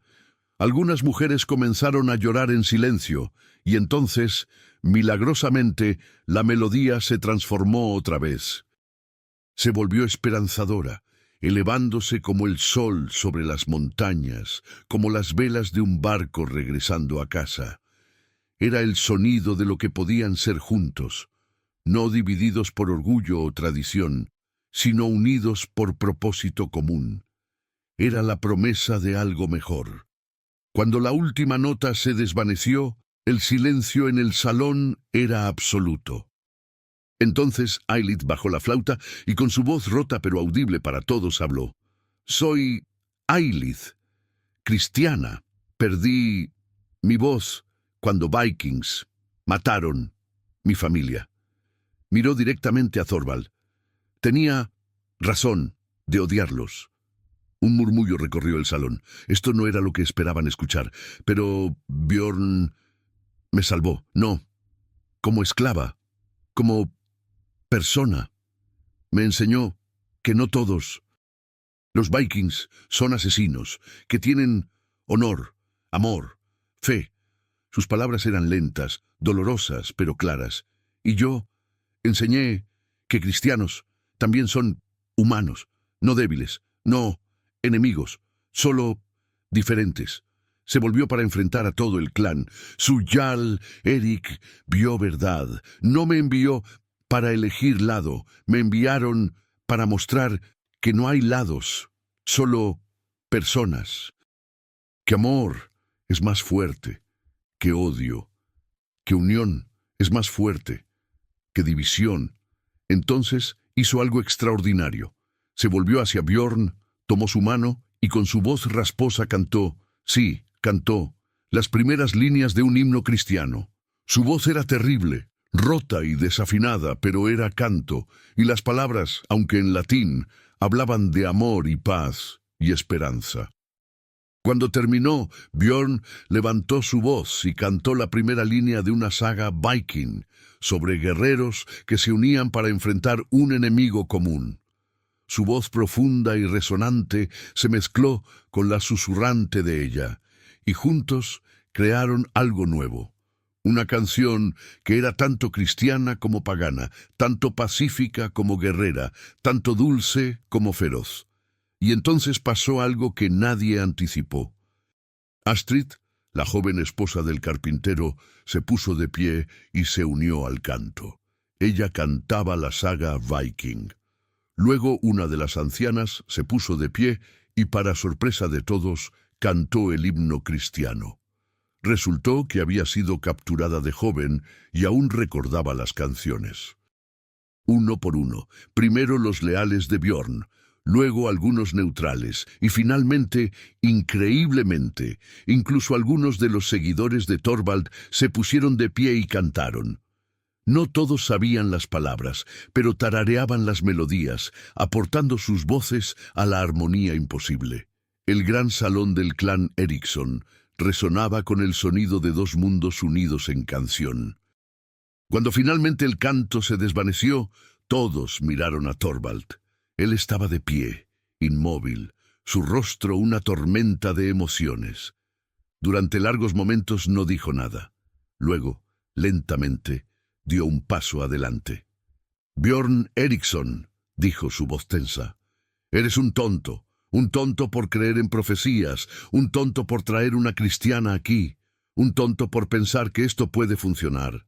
Algunas mujeres comenzaron a llorar en silencio, y entonces, milagrosamente, la melodía se transformó otra vez. Se volvió esperanzadora, elevándose como el sol sobre las montañas, como las velas de un barco regresando a casa. Era el sonido de lo que podían ser juntos, no divididos por orgullo o tradición, sino unidos por propósito común. Era la promesa de algo mejor. Cuando la última nota se desvaneció, el silencio en el salón era absoluto. Entonces Eilith bajó la flauta y con su voz rota pero audible para todos habló. Soy Eilith, cristiana. Perdí mi voz cuando vikings mataron mi familia. Miró directamente a Thorvald. Tenía razón de odiarlos. Un murmullo recorrió el salón. Esto no era lo que esperaban escuchar, pero Bjorn me salvó. No, como esclava, como persona. Me enseñó que no todos los vikings son asesinos, que tienen honor, amor, fe. Sus palabras eran lentas, dolorosas, pero claras. Y yo enseñé que cristianos también son humanos, no débiles, no enemigos, solo diferentes. Se volvió para enfrentar a todo el clan. Su Jarl, Erik, vio verdad. No me envió para elegir lado, me enviaron para mostrar que no hay lados, solo personas. Que amor es más fuerte que odio, que unión es más fuerte que división. Entonces hizo algo extraordinario. Se volvió hacia Björn, tomó su mano y con su voz rasposa cantó, sí, cantó, las primeras líneas de un himno cristiano. Su voz era terrible, rota y desafinada, pero era canto, y las palabras, aunque en latín, hablaban de amor y paz y esperanza. Cuando terminó, Björn levantó su voz y cantó la primera línea de una saga viking sobre guerreros que se unían para enfrentar un enemigo común. Su voz profunda y resonante se mezcló con la susurrante de ella, y juntos crearon algo nuevo. Una canción que era tanto cristiana como pagana, tanto pacífica como guerrera, tanto dulce como feroz. Y entonces pasó algo que nadie anticipó. Astrid, la joven esposa del carpintero, se puso de pie y se unió al canto. Ella cantaba la saga Viking. Luego una de las ancianas se puso de pie y, para sorpresa de todos, cantó el himno cristiano. Resultó que había sido capturada de joven y aún recordaba las canciones. Uno por uno, primero los leales de Björn, luego algunos neutrales, y finalmente, increíblemente, incluso algunos de los seguidores de Thorvald se pusieron de pie y cantaron. No todos sabían las palabras, pero tarareaban las melodías, aportando sus voces a la armonía imposible. El gran salón del clan Eriksson resonaba con el sonido de dos mundos unidos en canción. Cuando finalmente el canto se desvaneció, todos miraron a Thorvald. Él estaba de pie, inmóvil, su rostro una tormenta de emociones. Durante largos momentos no dijo nada. Luego, lentamente, dio un paso adelante. «Björn Eriksson», dijo su voz tensa, «eres un tonto por creer en profecías, un tonto por traer una cristiana aquí, un tonto por pensar que esto puede funcionar».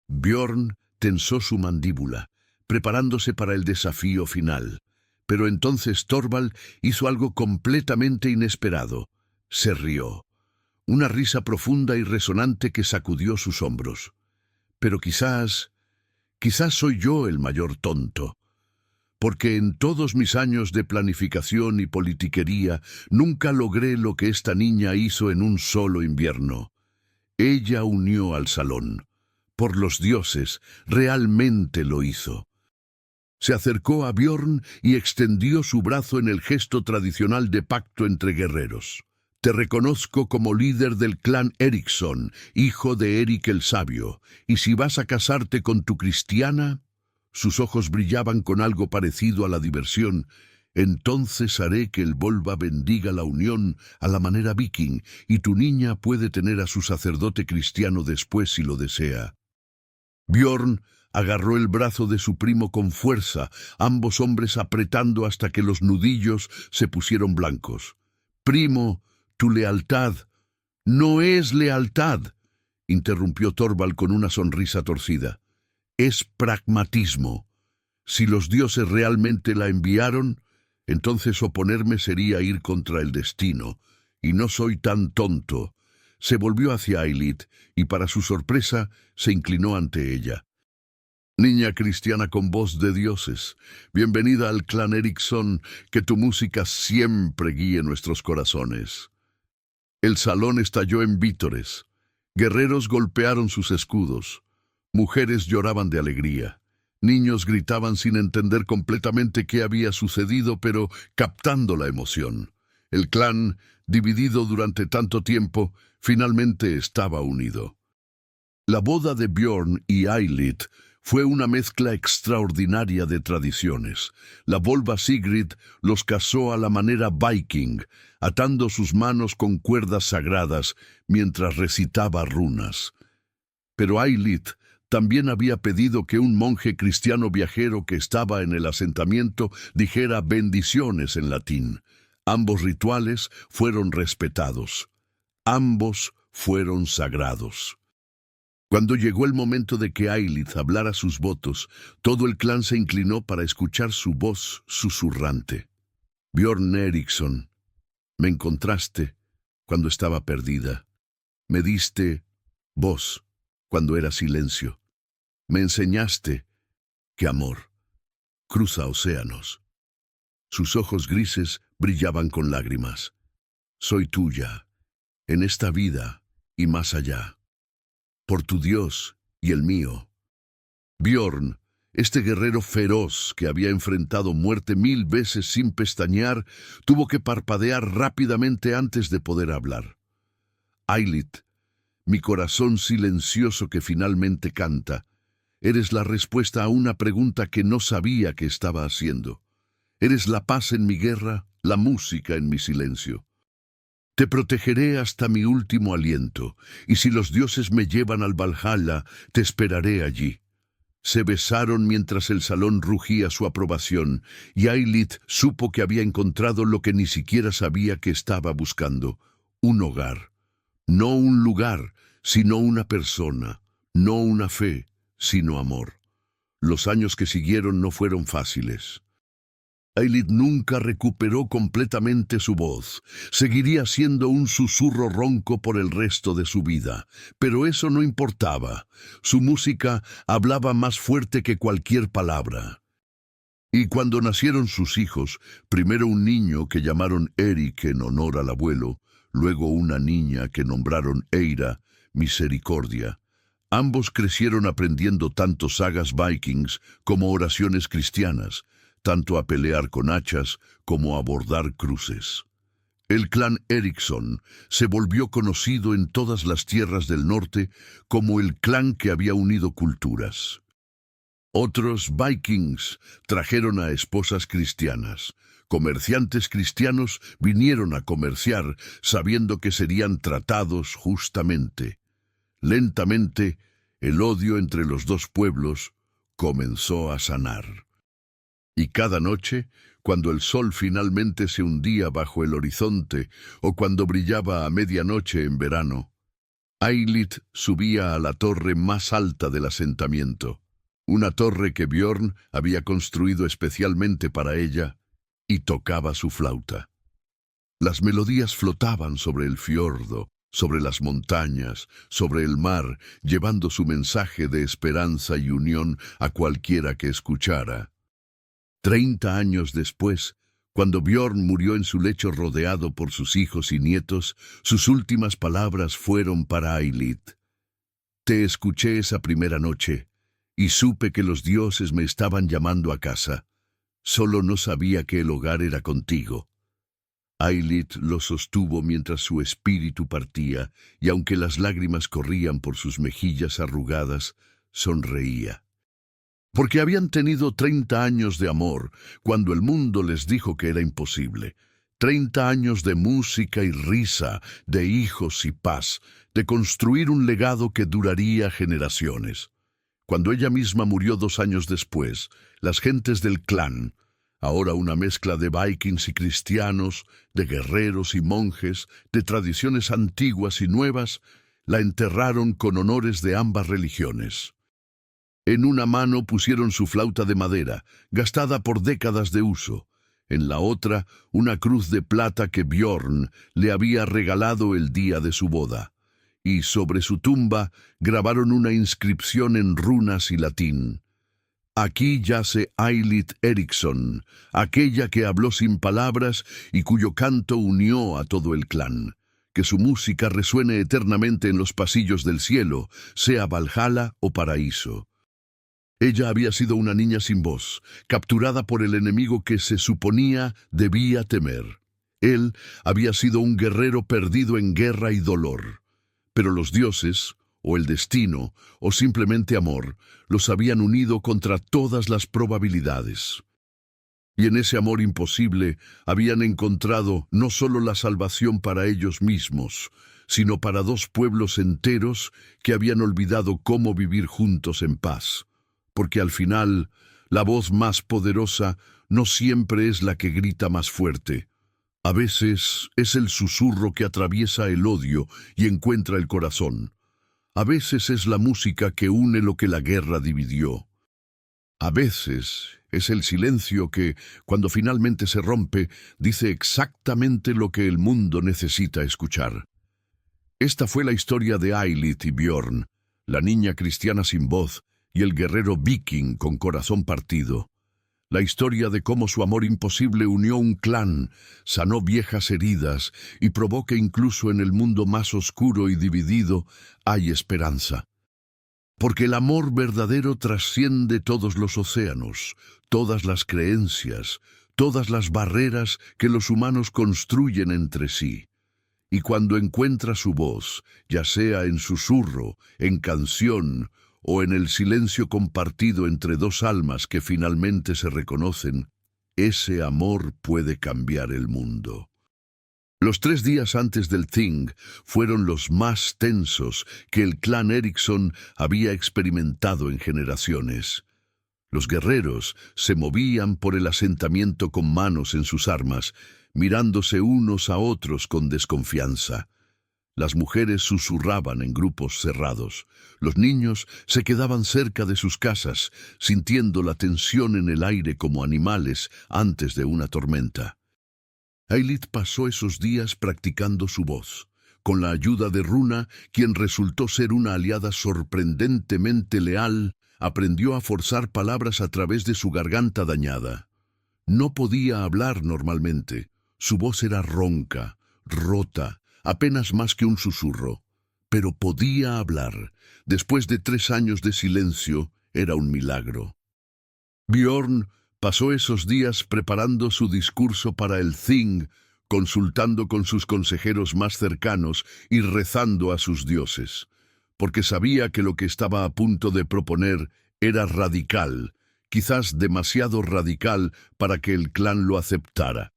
Björn tensó su mandíbula, preparándose para el desafío final. Pero entonces Thorvald hizo algo completamente inesperado. Se rió. Una risa profunda y resonante que sacudió sus hombros. «Pero quizás soy yo el mayor tonto. Porque en todos mis años de planificación y politiquería nunca logré lo que esta niña hizo en un solo invierno. Ella unió al salón. Por los dioses, realmente lo hizo». Se acercó a Björn y extendió su brazo en el gesto tradicional de pacto entre guerreros. «Te reconozco como líder del clan Eriksson, hijo de Erik el Sabio, y si vas a casarte con tu cristiana», sus ojos brillaban con algo parecido a la diversión, «entonces haré que el Volva bendiga la unión a la manera viking, y tu niña puede tener a su sacerdote cristiano después si lo desea». Björn agarró el brazo de su primo con fuerza, ambos hombres apretando hasta que los nudillos se pusieron blancos. «Primo, tu lealtad no es lealtad», interrumpió Thorvald con una sonrisa torcida. «Es pragmatismo. Si los dioses realmente la enviaron, entonces oponerme sería ir contra el destino, y no soy tan tonto». Se volvió hacia Eilith y, para su sorpresa, se inclinó ante ella. «Niña cristiana con voz de dioses, bienvenida al clan Eriksson, que tu música siempre guíe nuestros corazones». El salón estalló en vítores. Guerreros golpearon sus escudos. Mujeres lloraban de alegría. Niños gritaban sin entender completamente qué había sucedido, pero captando la emoción. El clan, dividido durante tanto tiempo, finalmente estaba unido. La boda de Björn y Eilith fue una mezcla extraordinaria de tradiciones. La Volva Sigrid los casó a la manera viking, atando sus manos con cuerdas sagradas mientras recitaba runas. Pero Eilith también había pedido que un monje cristiano viajero que estaba en el asentamiento dijera bendiciones en latín. Ambos rituales fueron respetados. Ambos fueron sagrados. Cuando llegó el momento de que Eilith hablara sus votos, todo el clan se inclinó para escuchar su voz susurrante. «Björn Eriksson, me encontraste cuando estaba perdida. Me diste voz cuando era silencio. Me enseñaste que amor cruza océanos. Sus ojos grises brillaban con lágrimas. Soy tuya, en esta vida y más allá, por tu Dios y el mío. Björn, este guerrero feroz que había enfrentado muerte 1000 veces sin pestañear, tuvo que parpadear rápidamente antes de poder hablar. Eilith, mi corazón silencioso que finalmente canta, eres la respuesta a una pregunta que no sabía que estaba haciendo. Eres la paz en mi guerra, la música en mi silencio. Te protegeré hasta mi último aliento, y si los dioses me llevan al Valhalla, te esperaré allí. Se besaron mientras el salón rugía su aprobación, y Eilith supo que había encontrado lo que ni siquiera sabía que estaba buscando: un hogar. No un lugar, sino una persona. No una fe, sino amor. Los años que siguieron no fueron fáciles. Eilith nunca recuperó completamente su voz. Seguiría siendo un susurro ronco por el resto de su vida. Pero eso no importaba. Su música hablaba más fuerte que cualquier palabra. Y cuando nacieron sus hijos, primero un niño que llamaron Eric en honor al abuelo, luego una niña que nombraron Eira, misericordia. Ambos crecieron aprendiendo tanto sagas vikings como oraciones cristianas, tanto a pelear con hachas como a bordar cruces. El clan Eriksson se volvió conocido en todas las tierras del norte como el clan que había unido culturas. Otros vikings trajeron a esposas cristianas. Comerciantes cristianos vinieron a comerciar sabiendo que serían tratados justamente. Lentamente, el odio entre los dos pueblos comenzó a sanar. Y cada noche, cuando el sol finalmente se hundía bajo el horizonte o cuando brillaba a medianoche en verano, Eilith subía a la torre más alta del asentamiento, una torre que Björn había construido especialmente para ella, y tocaba su flauta. Las melodías flotaban sobre el fiordo, sobre las montañas, sobre el mar, llevando su mensaje de esperanza y unión a cualquiera que escuchara. 30 años después, cuando Björn murió en su lecho rodeado por sus hijos y nietos, sus últimas palabras fueron para Eilith. Te escuché esa primera noche, y supe que los dioses me estaban llamando a casa. Solo no sabía que el hogar era contigo. Eilith lo sostuvo mientras su espíritu partía, y aunque las lágrimas corrían por sus mejillas arrugadas, sonreía. Porque habían tenido 30 años de amor, cuando el mundo les dijo que era imposible. 30 años de música y risa, de hijos y paz, de construir un legado que duraría generaciones. Cuando ella misma murió 2 años después, las gentes del clan, ahora una mezcla de vikings y cristianos, de guerreros y monjes, de tradiciones antiguas y nuevas, la enterraron con honores de ambas religiones. En una mano pusieron su flauta de madera, gastada por décadas de uso. En la otra, una cruz de plata que Björn le había regalado el día de su boda. Y sobre su tumba grabaron una inscripción en runas y latín. Aquí yace Eilith Eriksson, aquella que habló sin palabras y cuyo canto unió a todo el clan. Que su música resuene eternamente en los pasillos del cielo, sea Valhalla o paraíso. Ella había sido una niña sin voz, capturada por el enemigo que se suponía debía temer. Él había sido un guerrero perdido en guerra y dolor. Pero los dioses, o el destino, o simplemente amor, los habían unido contra todas las probabilidades. Y en ese amor imposible habían encontrado no solo la salvación para ellos mismos, sino para 2 pueblos enteros que habían olvidado cómo vivir juntos en paz. Porque al final, la voz más poderosa no siempre es la que grita más fuerte. A veces es el susurro que atraviesa el odio y encuentra el corazón. A veces es la música que une lo que la guerra dividió. A veces es el silencio que, cuando finalmente se rompe, dice exactamente lo que el mundo necesita escuchar. Esta fue la historia de Eilith y Björn, la niña cristiana sin voz y el guerrero viking con corazón partido. La historia de cómo su amor imposible unió un clan, sanó viejas heridas y probó que incluso en el mundo más oscuro y dividido hay esperanza. Porque el amor verdadero trasciende todos los océanos, todas las creencias, todas las barreras que los humanos construyen entre sí. Y cuando encuentra su voz, ya sea en susurro, en canción o en el silencio compartido entre dos almas que finalmente se reconocen, ese amor puede cambiar el mundo. Los 3 días antes del Thing fueron los más tensos que el clan Eriksson había experimentado en generaciones. Los guerreros se movían por el asentamiento con manos en sus armas, mirándose unos a otros con desconfianza. Las mujeres susurraban en grupos cerrados. Los niños se quedaban cerca de sus casas, sintiendo la tensión en el aire como animales antes de una tormenta. Eilith pasó esos días practicando su voz, con la ayuda de Runa, quien resultó ser una aliada sorprendentemente leal. Aprendió a forzar palabras a través de su garganta dañada. No podía hablar normalmente. Su voz era ronca, rota, apenas más que un susurro. Pero podía hablar. Después de 3 años de silencio, era un milagro. Bjorn pasó esos días preparando su discurso para el Thing, consultando con sus consejeros más cercanos y rezando a sus dioses, porque sabía que lo que estaba a punto de proponer era radical, quizás demasiado radical para que el clan lo aceptara.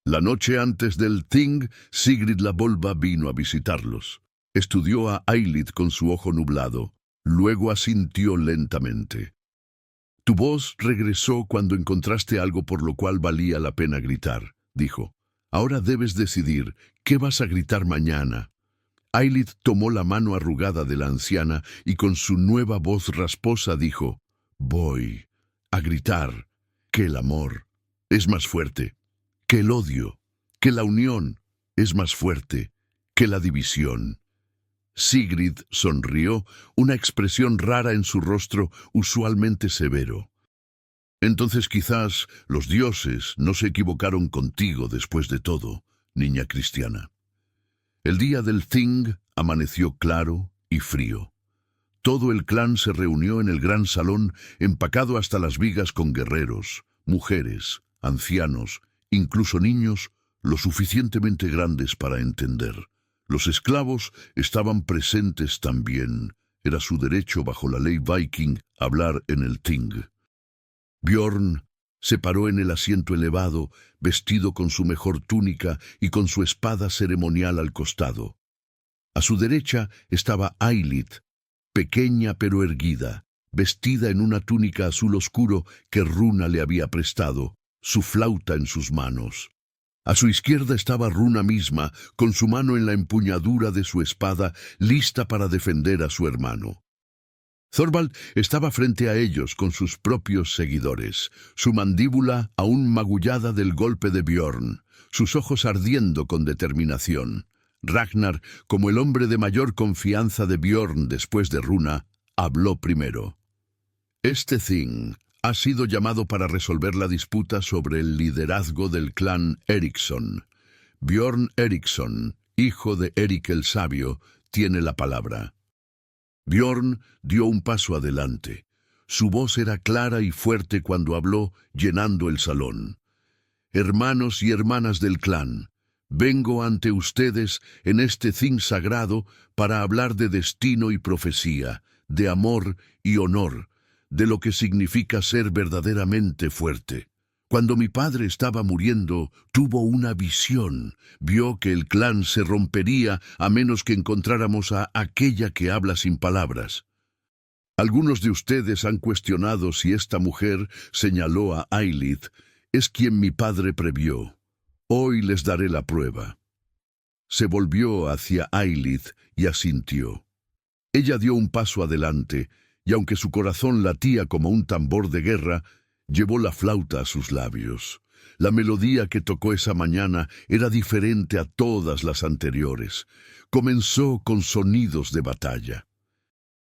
La noche antes del Thing, Sigrid la Volva vino a visitarlos. Estudió a Eilith con su ojo nublado, luego asintió lentamente. Tu voz regresó cuando encontraste algo por lo cual valía la pena gritar, dijo. Ahora debes decidir qué vas a gritar mañana. Eilith tomó la mano arrugada de la anciana y con su nueva voz rasposa dijo, voy a gritar que el amor es más fuerte, que el odio, que la unión es más fuerte que la división. Sigrid sonrió, una expresión rara en su rostro, usualmente severo. Entonces quizás los dioses no se equivocaron contigo después de todo, niña cristiana. El día del Thing amaneció claro y frío. Todo el clan se reunió en el gran salón, empacado hasta las vigas con guerreros, mujeres, ancianos, incluso niños, lo suficientemente grandes para entender. Los esclavos estaban presentes también. Era su derecho bajo la ley viking hablar en el Thing. Bjorn se paró en el asiento elevado, vestido con su mejor túnica y con su espada ceremonial al costado. A su derecha estaba Eilith, pequeña pero erguida, vestida en una túnica azul oscuro que Runa le había prestado, su flauta en sus manos. A su izquierda estaba Runa misma, con su mano en la empuñadura de su espada, lista para defender a su hermano. Thorvald estaba frente a ellos con sus propios seguidores, su mandíbula aún magullada del golpe de Bjorn, sus ojos ardiendo con determinación. Ragnar, como el hombre de mayor confianza de Bjorn después de Runa, habló primero. Este Thing ha sido llamado para resolver la disputa sobre el liderazgo del clan Eriksson. Bjorn Eriksson, hijo de Erik el Sabio, tiene la palabra. Bjorn dio un paso adelante. Su voz era clara y fuerte cuando habló, llenando el salón. Hermanos y hermanas del clan, vengo ante ustedes en este Thing sagrado para hablar de destino y profecía, de amor y honor, de lo que significa ser verdaderamente fuerte. Cuando mi padre estaba muriendo, tuvo una visión. Vio que el clan se rompería a menos que encontráramos a aquella que habla sin palabras. Algunos de ustedes han cuestionado si esta mujer, señaló a Eilith, es quien mi padre previó. Hoy les daré la prueba. Se volvió hacia Eilith y asintió. Ella dio un paso adelante, y aunque su corazón latía como un tambor de guerra, llevó la flauta a sus labios. La melodía que tocó esa mañana era diferente a todas las anteriores. Comenzó con sonidos de batalla.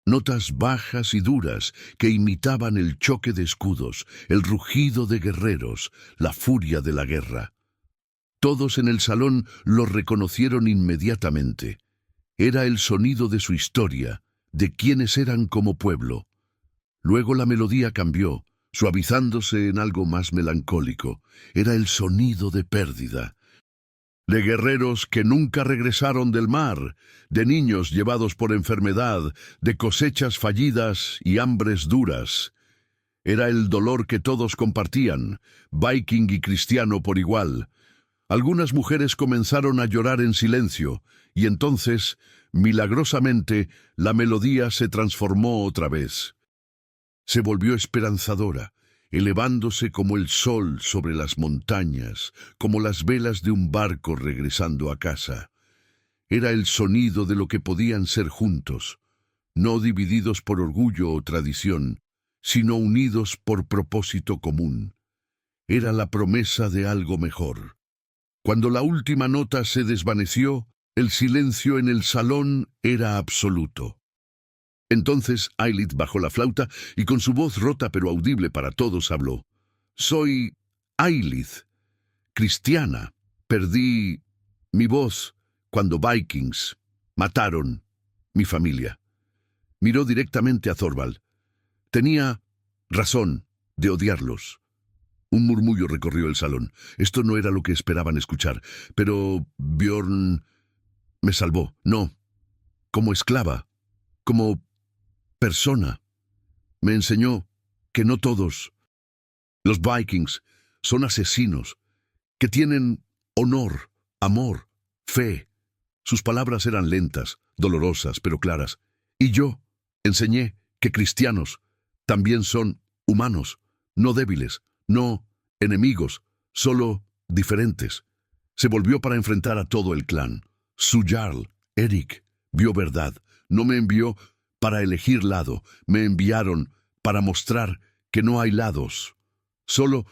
notas bajas y duras que imitaban el choque de escudos, el rugido de guerreros, la furia de la guerra. Todos en el salón lo reconocieron inmediatamente. Era el sonido de su historia, de quienes eran como pueblo. Luego la melodía cambió, suavizándose en algo más melancólico. Era el sonido de pérdida, de guerreros que nunca regresaron del mar, de niños llevados por enfermedad, de cosechas fallidas y hambres duras. Era el dolor que todos compartían, viking y cristiano por igual. Algunas mujeres comenzaron a llorar en silencio, y entonces, milagrosamente, la melodía se transformó otra vez. Se volvió esperanzadora, elevándose como el sol sobre las montañas, como las velas de un barco regresando a casa. Era el sonido de lo que podían ser juntos, no divididos por orgullo o tradición, sino unidos por propósito común. Era la promesa de algo mejor. Cuando la última nota se desvaneció, el silencio en el salón era absoluto. Entonces Ailith bajó la flauta y con su voz rota pero audible para todos habló. «Soy Ailith, cristiana. Perdí mi voz cuando Vikings mataron mi familia». Miró directamente a Thorvald. Tenía razón de odiarlos. Un murmullo recorrió el salón. Esto no era lo que esperaban escuchar, pero Bjorn me salvó. No, como esclava, como persona. Me enseñó que no todos los Vikings son asesinos, que tienen honor, amor, fe. Sus palabras eran lentas, dolorosas, pero claras. Y yo enseñé que cristianos también son humanos, no débiles, no enemigos, solo diferentes. Se volvió para enfrentar a todo el clan. Su jarl, Eric, vio verdad. No me envió para elegir lado, me enviaron para mostrar que no hay lados, solo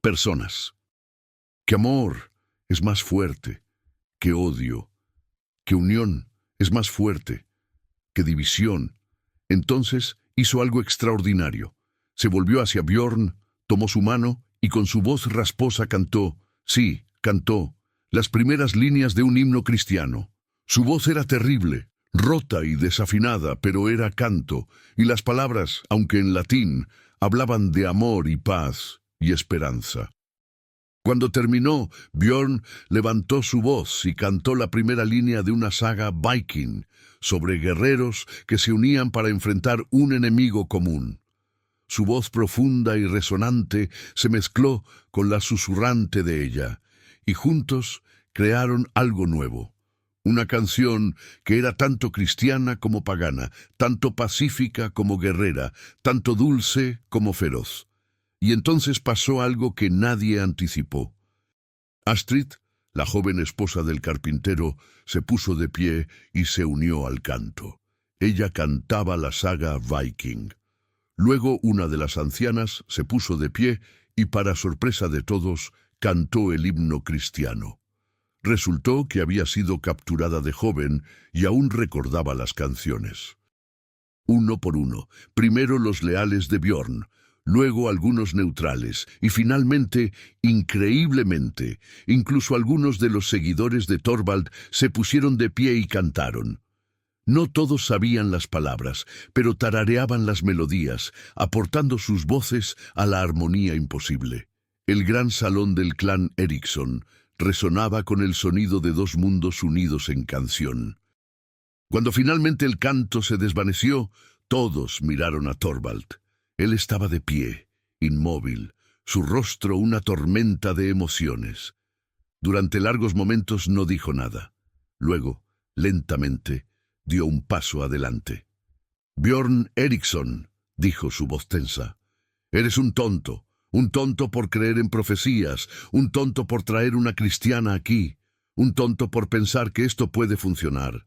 personas. Que amor es más fuerte que odio, que unión es más fuerte que división. Entonces hizo algo extraordinario. Se volvió hacia Bjorn, tomó su mano y con su voz rasposa cantó, sí, cantó, las primeras líneas de un himno cristiano. Su voz era terrible, rota y desafinada, pero era canto, y las palabras, aunque en latín, hablaban de amor y paz y esperanza. Cuando terminó, Bjorn levantó su voz y cantó la primera línea de una saga viking, sobre guerreros que se unían para enfrentar un enemigo común. Su voz profunda y resonante se mezcló con la susurrante de ella, y juntos crearon algo nuevo. Una canción que era tanto cristiana como pagana, tanto pacífica como guerrera, tanto dulce como feroz. Y entonces pasó algo que nadie anticipó. Astrid, la joven esposa del carpintero, se puso de pie y se unió al canto. Ella cantaba la saga viking. Luego una de las ancianas se puso de pie y, para sorpresa de todos, cantó el himno cristiano. Resultó que había sido capturada de joven y aún recordaba las canciones. Uno por uno, primero los leales de Bjorn, luego algunos neutrales y finalmente, increíblemente, incluso algunos de los seguidores de Thorvald se pusieron de pie y cantaron. No todos sabían las palabras, pero tarareaban las melodías, aportando sus voces a la armonía imposible. El gran salón del clan Eriksson resonaba con el sonido de dos mundos unidos en canción. Cuando finalmente el canto se desvaneció, todos miraron a Thorvald. Él estaba de pie, inmóvil, su rostro una tormenta de emociones. Durante largos momentos no dijo nada. Luego, lentamente, dio un paso adelante. «Bjorn Eriksson», dijo su voz tensa, «eres un tonto por creer en profecías, un tonto por traer una cristiana aquí, un tonto por pensar que esto puede funcionar».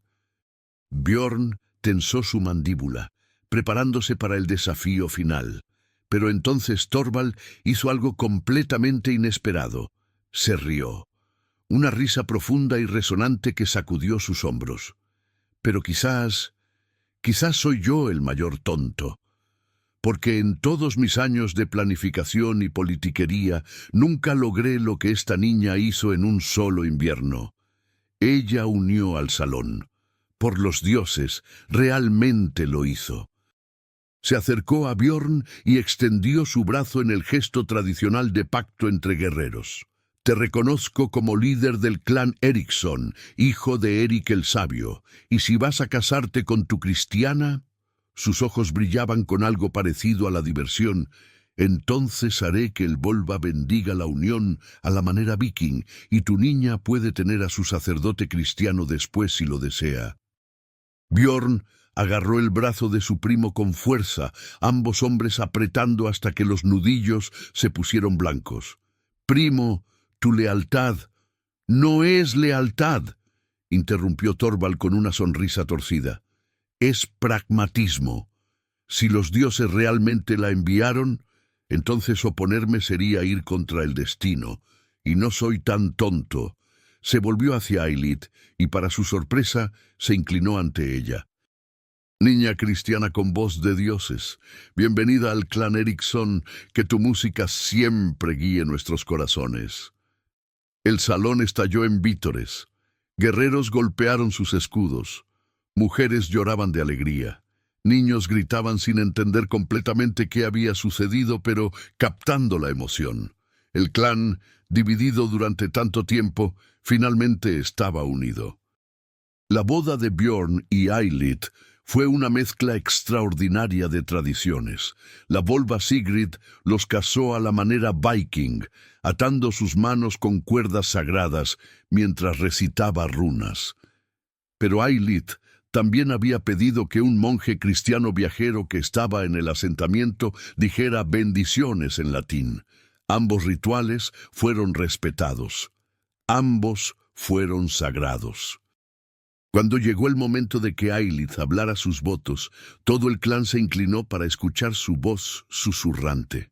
Bjorn tensó su mandíbula, preparándose para el desafío final. Pero entonces Thorvald hizo algo completamente inesperado. Se rió. Una risa profunda y resonante que sacudió sus hombros. Pero quizás Quizás soy yo el mayor tonto, porque en todos mis años de planificación y politiquería nunca logré lo que esta niña hizo en un solo invierno. Ella unió al salón. Por los dioses, realmente lo hizo. Se acercó a Björn y extendió su brazo en el gesto tradicional de pacto entre guerreros. Te reconozco como líder del clan Eriksson, hijo de Erik el Sabio, y si vas a casarte con tu cristiana, sus ojos brillaban con algo parecido a la diversión, entonces haré que el Volva bendiga la unión a la manera viking, y tu niña puede tener a su sacerdote cristiano después si lo desea. Björn agarró el brazo de su primo con fuerza, ambos hombres apretando hasta que los nudillos se pusieron blancos. Primo, tu lealtad no es lealtad, interrumpió Thorvald con una sonrisa torcida. Es pragmatismo. Si los dioses realmente la enviaron, entonces oponerme sería ir contra el destino, y no soy tan tonto. Se volvió hacia Eilith y para su sorpresa se inclinó ante ella. Niña cristiana con voz de dioses, bienvenida al clan Eriksson, que tu música siempre guíe nuestros corazones. El salón estalló en vítores. Guerreros golpearon sus escudos. Mujeres lloraban de alegría. Niños gritaban sin entender completamente qué había sucedido, pero captando la emoción. El clan, dividido durante tanto tiempo, finalmente estaba unido. La boda de Björn y Eilith fue una mezcla extraordinaria de tradiciones. La Volva Sigrid los casó a la manera viking, atando sus manos con cuerdas sagradas mientras recitaba runas. Pero Eilith también había pedido que un monje cristiano viajero que estaba en el asentamiento dijera bendiciones en latín. Ambos rituales fueron respetados. Ambos fueron sagrados. Cuando llegó el momento de que Eilith hablara sus votos, todo el clan se inclinó para escuchar su voz susurrante.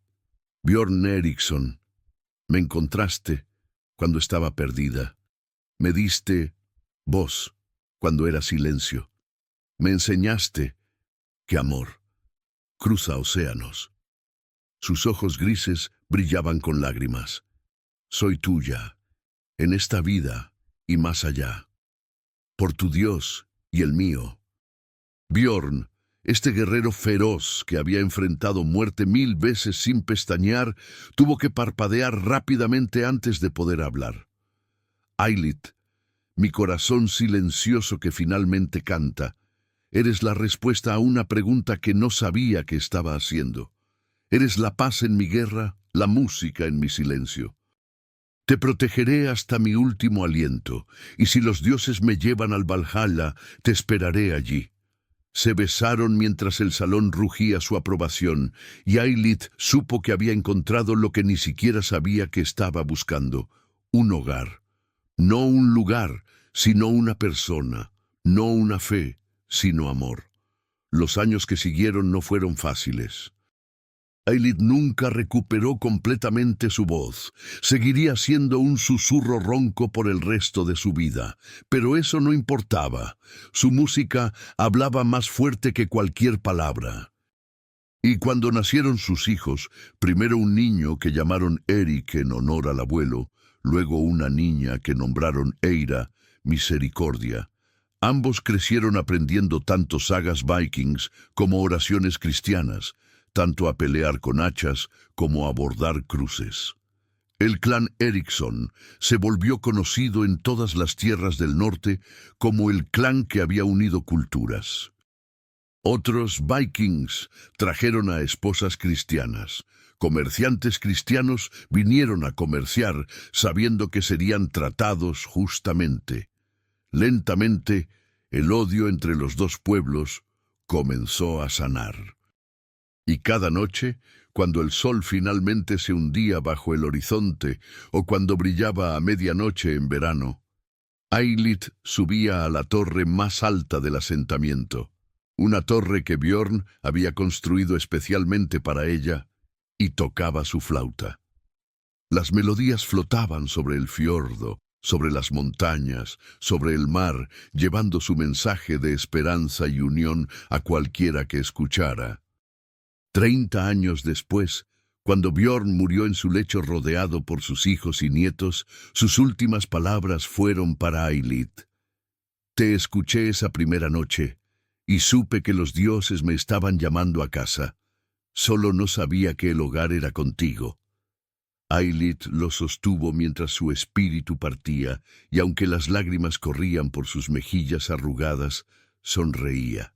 Björn Eriksson, me encontraste cuando estaba perdida. Me diste voz cuando era silencio. Me enseñaste que amor cruza océanos. Sus ojos grises brillaban con lágrimas. Soy tuya, en esta vida y más allá. Por tu Dios y el mío. Björn, este guerrero feroz que había enfrentado muerte 1000 veces sin pestañear, tuvo que parpadear rápidamente antes de poder hablar. Eilith, mi corazón silencioso que finalmente canta, eres la respuesta a una pregunta que no sabía que estaba haciendo. Eres la paz en mi guerra, la música en mi silencio. Te protegeré hasta mi último aliento, y si los dioses me llevan al Valhalla, te esperaré allí. Se besaron mientras el salón rugía su aprobación, y Eilith supo que había encontrado lo que ni siquiera sabía que estaba buscando, un hogar. No un lugar, sino una persona, no una fe, sino amor. Los años que siguieron no fueron fáciles. Eilith nunca recuperó completamente su voz. Seguiría siendo un susurro ronco por el resto de su vida. Pero eso no importaba. Su música hablaba más fuerte que cualquier palabra. Y cuando nacieron sus hijos, primero un niño que llamaron Erik en honor al abuelo, luego una niña que nombraron Eira, misericordia. Ambos crecieron aprendiendo tanto sagas vikings como oraciones cristianas, tanto a pelear con hachas como a bordar cruces. El clan Eriksson se volvió conocido en todas las tierras del norte como el clan que había unido culturas. Otros vikings trajeron a esposas cristianas. Comerciantes cristianos vinieron a comerciar sabiendo que serían tratados justamente. Lentamente, el odio entre los dos pueblos comenzó a sanar. Y cada noche, cuando el sol finalmente se hundía bajo el horizonte o cuando brillaba a medianoche en verano, Eilith subía a la torre más alta del asentamiento, una torre que Björn había construido especialmente para ella, y tocaba su flauta. Las melodías flotaban sobre el fiordo, sobre las montañas, sobre el mar, llevando su mensaje de esperanza y unión a cualquiera que escuchara. 30 años después, cuando Björn murió en su lecho rodeado por sus hijos y nietos, sus últimas palabras fueron para Eilith. Te escuché esa primera noche, y supe que los dioses me estaban llamando a casa. Solo no sabía que el hogar era contigo. Eilith lo sostuvo mientras su espíritu partía, y aunque las lágrimas corrían por sus mejillas arrugadas, sonreía.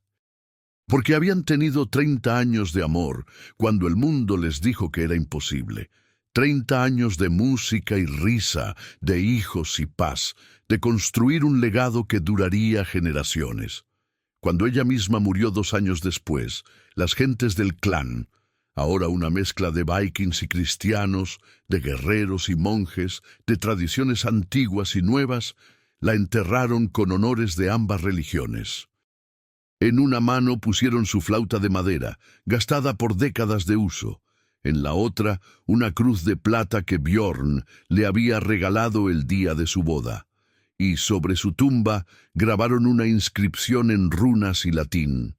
Porque habían tenido 30 años de amor, cuando el mundo les dijo que era imposible. 30 años de música y risa, de hijos y paz, de construir un legado que duraría generaciones. Cuando ella misma murió 2 años después, las gentes del clan, ahora una mezcla de vikings y cristianos, de guerreros y monjes, de tradiciones antiguas y nuevas, la enterraron con honores de ambas religiones. En una mano pusieron su flauta de madera, gastada por décadas de uso. En la otra, una cruz de plata que Björn le había regalado el día de su boda. Y sobre su tumba grabaron una inscripción en runas y latín.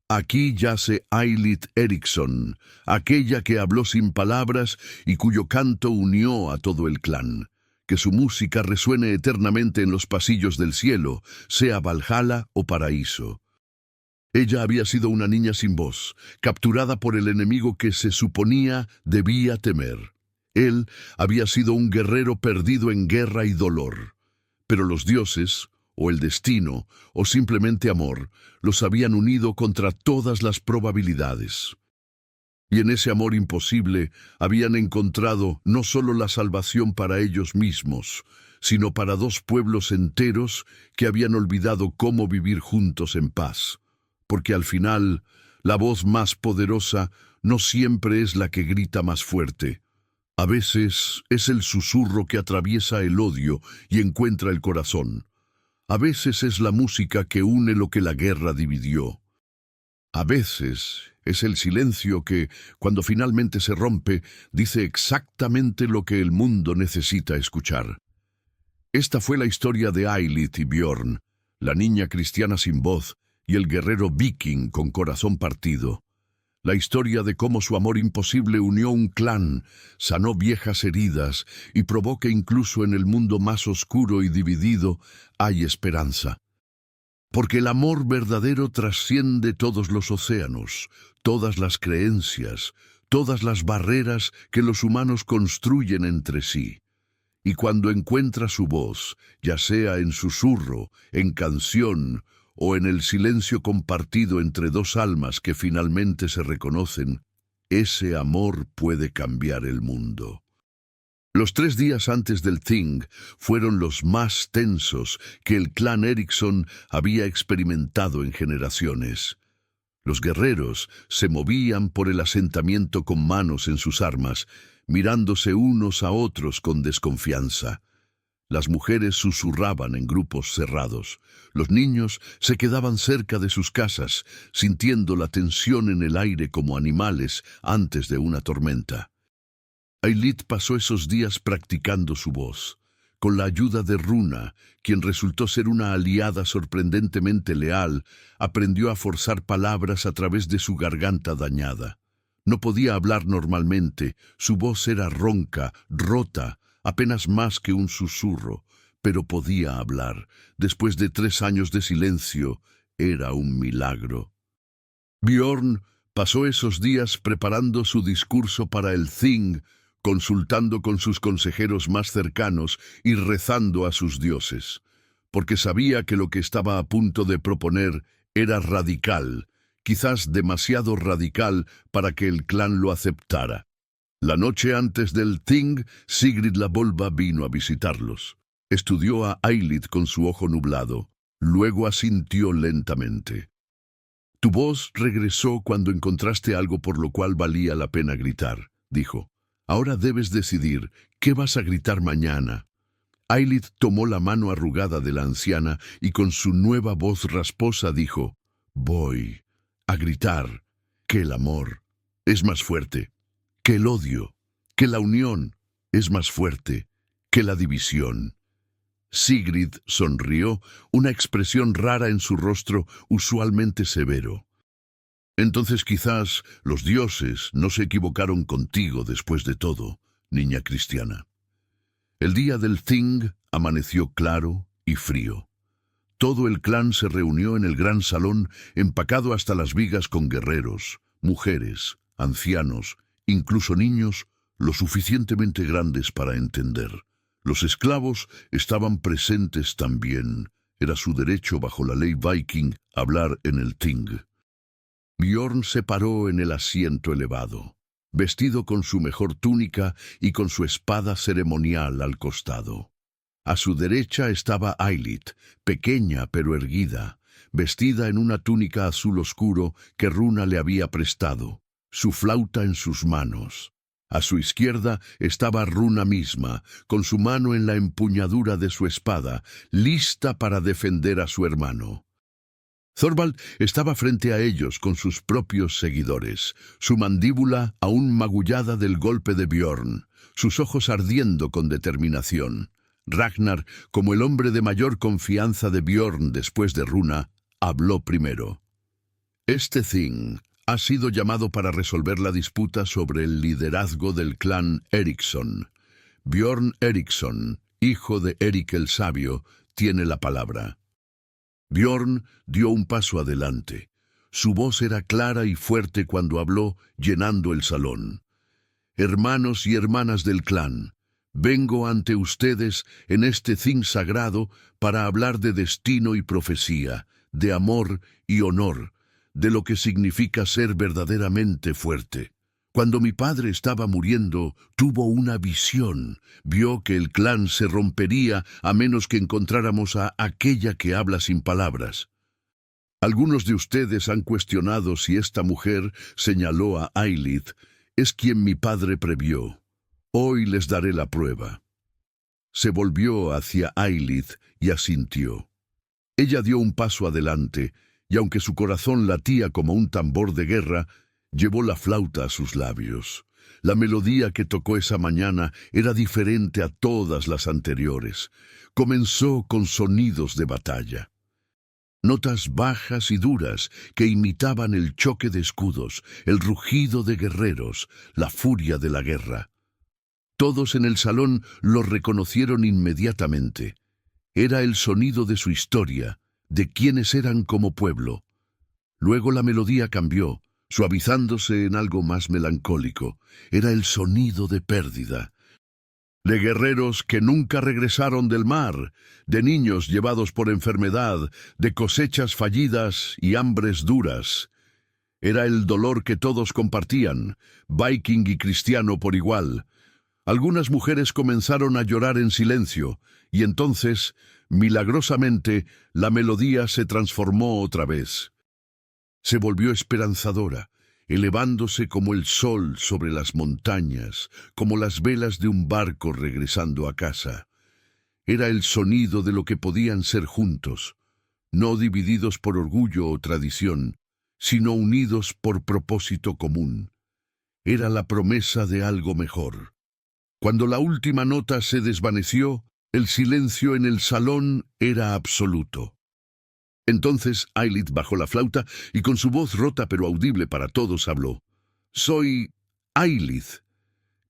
Aquí yace Eilith Eriksson, aquella que habló sin palabras y cuyo canto unió a todo el clan. Que su música resuene eternamente en los pasillos del cielo, sea Valhalla o paraíso. Ella había sido una niña sin voz, capturada por el enemigo que se suponía debía temer. Él había sido un guerrero perdido en guerra y dolor. Pero los dioses, o el destino, o simplemente amor, los habían unido contra todas las probabilidades. Y en ese amor imposible habían encontrado no solo la salvación para ellos mismos, sino para 2 pueblos enteros que habían olvidado cómo vivir juntos en paz. Porque al final, la voz más poderosa no siempre es la que grita más fuerte. A veces es el susurro que atraviesa el odio y encuentra el corazón. A veces es la música que une lo que la guerra dividió. A veces es el silencio que, cuando finalmente se rompe, dice exactamente lo que el mundo necesita escuchar. Esta fue la historia de Eilith y Björn, la niña cristiana sin voz y el guerrero viking con corazón partido. La historia de cómo su amor imposible unió un clan, sanó viejas heridas y probó que incluso en el mundo más oscuro y dividido hay esperanza. Porque el amor verdadero trasciende todos los océanos, todas las creencias, todas las barreras que los humanos construyen entre sí. Y cuando encuentra su voz, ya sea en susurro, en canción o en el silencio compartido entre 2 almas que finalmente se reconocen, ese amor puede cambiar el mundo. Los 3 días antes del Thing fueron los más tensos que el clan Eriksson había experimentado en generaciones. Los guerreros se movían por el asentamiento con manos en sus armas, mirándose unos a otros con desconfianza. Las mujeres susurraban en grupos cerrados. Los niños se quedaban cerca de sus casas, sintiendo la tensión en el aire como animales antes de una tormenta. Eilith pasó esos días practicando su voz, con la ayuda de Runa, quien resultó ser una aliada sorprendentemente leal, aprendió a forzar palabras a través de su garganta dañada. No podía hablar normalmente, su voz era ronca, rota, apenas más que un susurro, pero podía hablar. Después de 3 años de silencio, era un milagro. Björn pasó esos días preparando su discurso para el Thing, consultando con sus consejeros más cercanos y rezando a sus dioses, porque sabía que lo que estaba a punto de proponer era radical, quizás demasiado radical para que el clan lo aceptara. La noche antes del Thing, Sigrid la Volva vino a visitarlos. Estudió a Eilith con su ojo nublado, luego asintió lentamente. Tu voz regresó cuando encontraste algo por lo cual valía la pena gritar, dijo. Ahora debes decidir qué vas a gritar mañana. Eilith tomó la mano arrugada de la anciana y con su nueva voz rasposa dijo, voy a gritar que el amor es más fuerte, que el odio, que la unión es más fuerte que la división. Sigrid sonrió, una expresión rara en su rostro, usualmente severo. Entonces quizás los dioses no se equivocaron contigo después de todo, niña cristiana. El día del Thing amaneció claro y frío. Todo el clan se reunió en el gran salón, empacado hasta las vigas con guerreros, mujeres, ancianos, incluso niños, lo suficientemente grandes para entender. Los esclavos estaban presentes también. Era su derecho bajo la ley viking hablar en el Thing. Bjorn se paró en el asiento elevado, vestido con su mejor túnica y con su espada ceremonial al costado. A su derecha estaba Eilith, pequeña pero erguida, vestida en una túnica azul oscuro que Runa le había prestado, su flauta en sus manos. A su izquierda estaba Runa misma, con su mano en la empuñadura de su espada, lista para defender a su hermano. Thorvald estaba frente a ellos con sus propios seguidores, su mandíbula aún magullada del golpe de Bjorn, sus ojos ardiendo con determinación. Ragnar, como el hombre de mayor confianza de Bjorn después de Runa, habló primero. Este Thing ha sido llamado para resolver la disputa sobre el liderazgo del clan Eriksson. Bjorn Eriksson, hijo de Erik el Sabio, tiene la palabra. Bjorn dio un paso adelante. Su voz era clara y fuerte cuando habló, llenando el salón. Hermanos y hermanas del clan, vengo ante ustedes en este Thing sagrado para hablar de destino y profecía, de amor y honor, de lo que significa ser verdaderamente fuerte. Cuando mi padre estaba muriendo, tuvo una visión. Vio que el clan se rompería a menos que encontráramos a aquella que habla sin palabras. Algunos de ustedes han cuestionado si esta mujer, señaló a Eilith, es quien mi padre previó. Hoy les daré la prueba. Se volvió hacia Eilith y asintió. Ella dio un paso adelante, y aunque su corazón latía como un tambor de guerra, llevó la flauta a sus labios. La melodía que tocó esa mañana era diferente a todas las anteriores. Comenzó con sonidos de batalla. Notas bajas y duras que imitaban el choque de escudos, el rugido de guerreros, la furia de la guerra. Todos en el salón lo reconocieron inmediatamente. Era el sonido de su historia, de quienes eran como pueblo. Luego la melodía cambió, suavizándose en algo más melancólico. Era el sonido de pérdida. De guerreros que nunca regresaron del mar, de niños llevados por enfermedad, de cosechas fallidas y hambres duras. Era el dolor que todos compartían, viking y cristiano por igual. Algunas mujeres comenzaron a llorar en silencio, y entonces, milagrosamente, la melodía se transformó otra vez. Se volvió esperanzadora, elevándose como el sol sobre las montañas, como las velas de un barco regresando a casa. Era el sonido de lo que podían ser juntos, no divididos por orgullo o tradición, sino unidos por propósito común. Era la promesa de algo mejor. Cuando la última nota se desvaneció, el silencio en el salón era absoluto. Entonces Eilith bajó la flauta y con su voz rota pero audible para todos habló. Soy Eilith,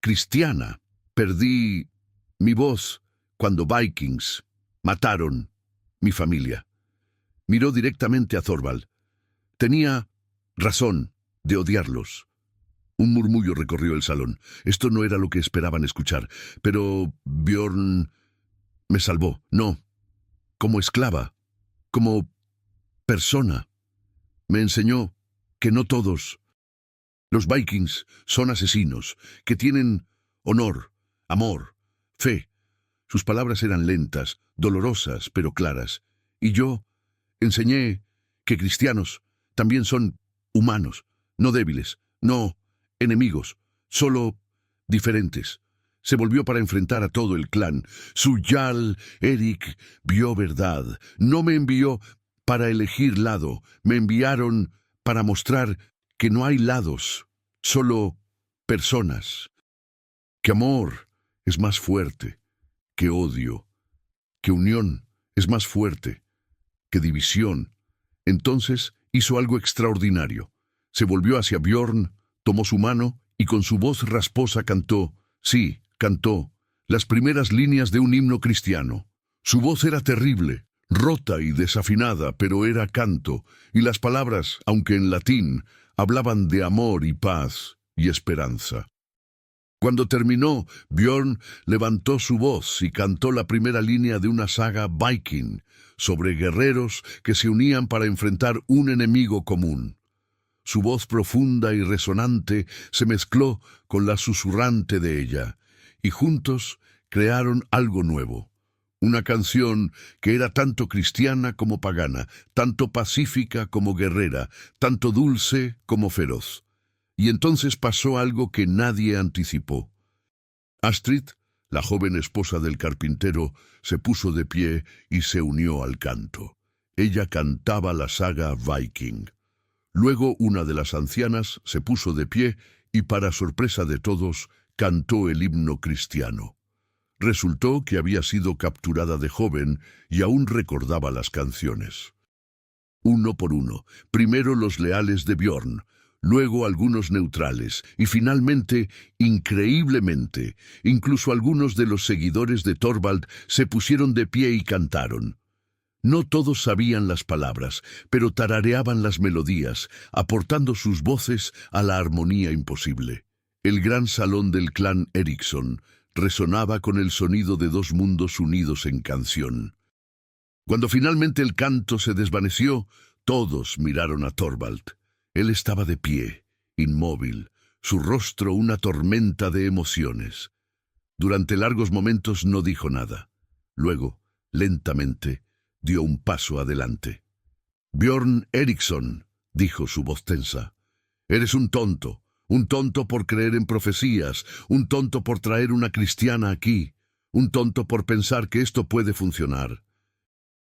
cristiana. Perdí mi voz cuando Vikings mataron mi familia. Miró directamente a Thorvald. Tenía razón de odiarlos. Un murmullo recorrió el salón. Esto no era lo que esperaban escuchar, pero Bjorn me salvó. No, como esclava, como persona. Me enseñó que no todos los vikings son asesinos, que tienen honor, amor, fe. Sus palabras eran lentas, dolorosas, pero claras. Y yo enseñé que cristianos también son humanos, no débiles, no enemigos, solo diferentes. Se volvió para enfrentar a todo el clan. Su Jarl, Erik, vio verdad. No me envió para elegir lado, me enviaron para mostrar que no hay lados, solo personas. Que amor es más fuerte que odio, que unión es más fuerte que división. Entonces hizo algo extraordinario. Se volvió hacia Björn, tomó su mano y con su voz rasposa cantó, sí, cantó, las primeras líneas de un himno cristiano. Su voz era terrible, rota y desafinada, pero era canto, y las palabras, aunque en latín, hablaban de amor y paz y esperanza. Cuando terminó, Björn levantó su voz y cantó la primera línea de una saga viking sobre guerreros que se unían para enfrentar un enemigo común. Su voz profunda y resonante se mezcló con la susurrante de ella, y juntos crearon algo nuevo. Una canción que era tanto cristiana como pagana, tanto pacífica como guerrera, tanto dulce como feroz. Y entonces pasó algo que nadie anticipó. Astrid, la joven esposa del carpintero, se puso de pie y se unió al canto. Ella cantaba la saga Viking. Luego una de las ancianas se puso de pie y, para sorpresa de todos, cantó el himno cristiano. Resultó que había sido capturada de joven y aún recordaba las canciones. Uno por uno, primero los leales de Björn, luego algunos neutrales, y finalmente, increíblemente, incluso algunos de los seguidores de Thorvald se pusieron de pie y cantaron. No todos sabían las palabras, pero tarareaban las melodías, aportando sus voces a la armonía imposible. El gran salón del clan Eriksson resonaba con el sonido de dos mundos unidos en canción. Cuando finalmente el canto se desvaneció, todos miraron a Thorvald. Él estaba de pie, inmóvil, su rostro una tormenta de emociones. Durante largos momentos no dijo nada. Luego, lentamente, dio un paso adelante. «Björn Eriksson», dijo su voz tensa, «eres un tonto por creer en profecías, un tonto por traer una cristiana aquí, un tonto por pensar que esto puede funcionar».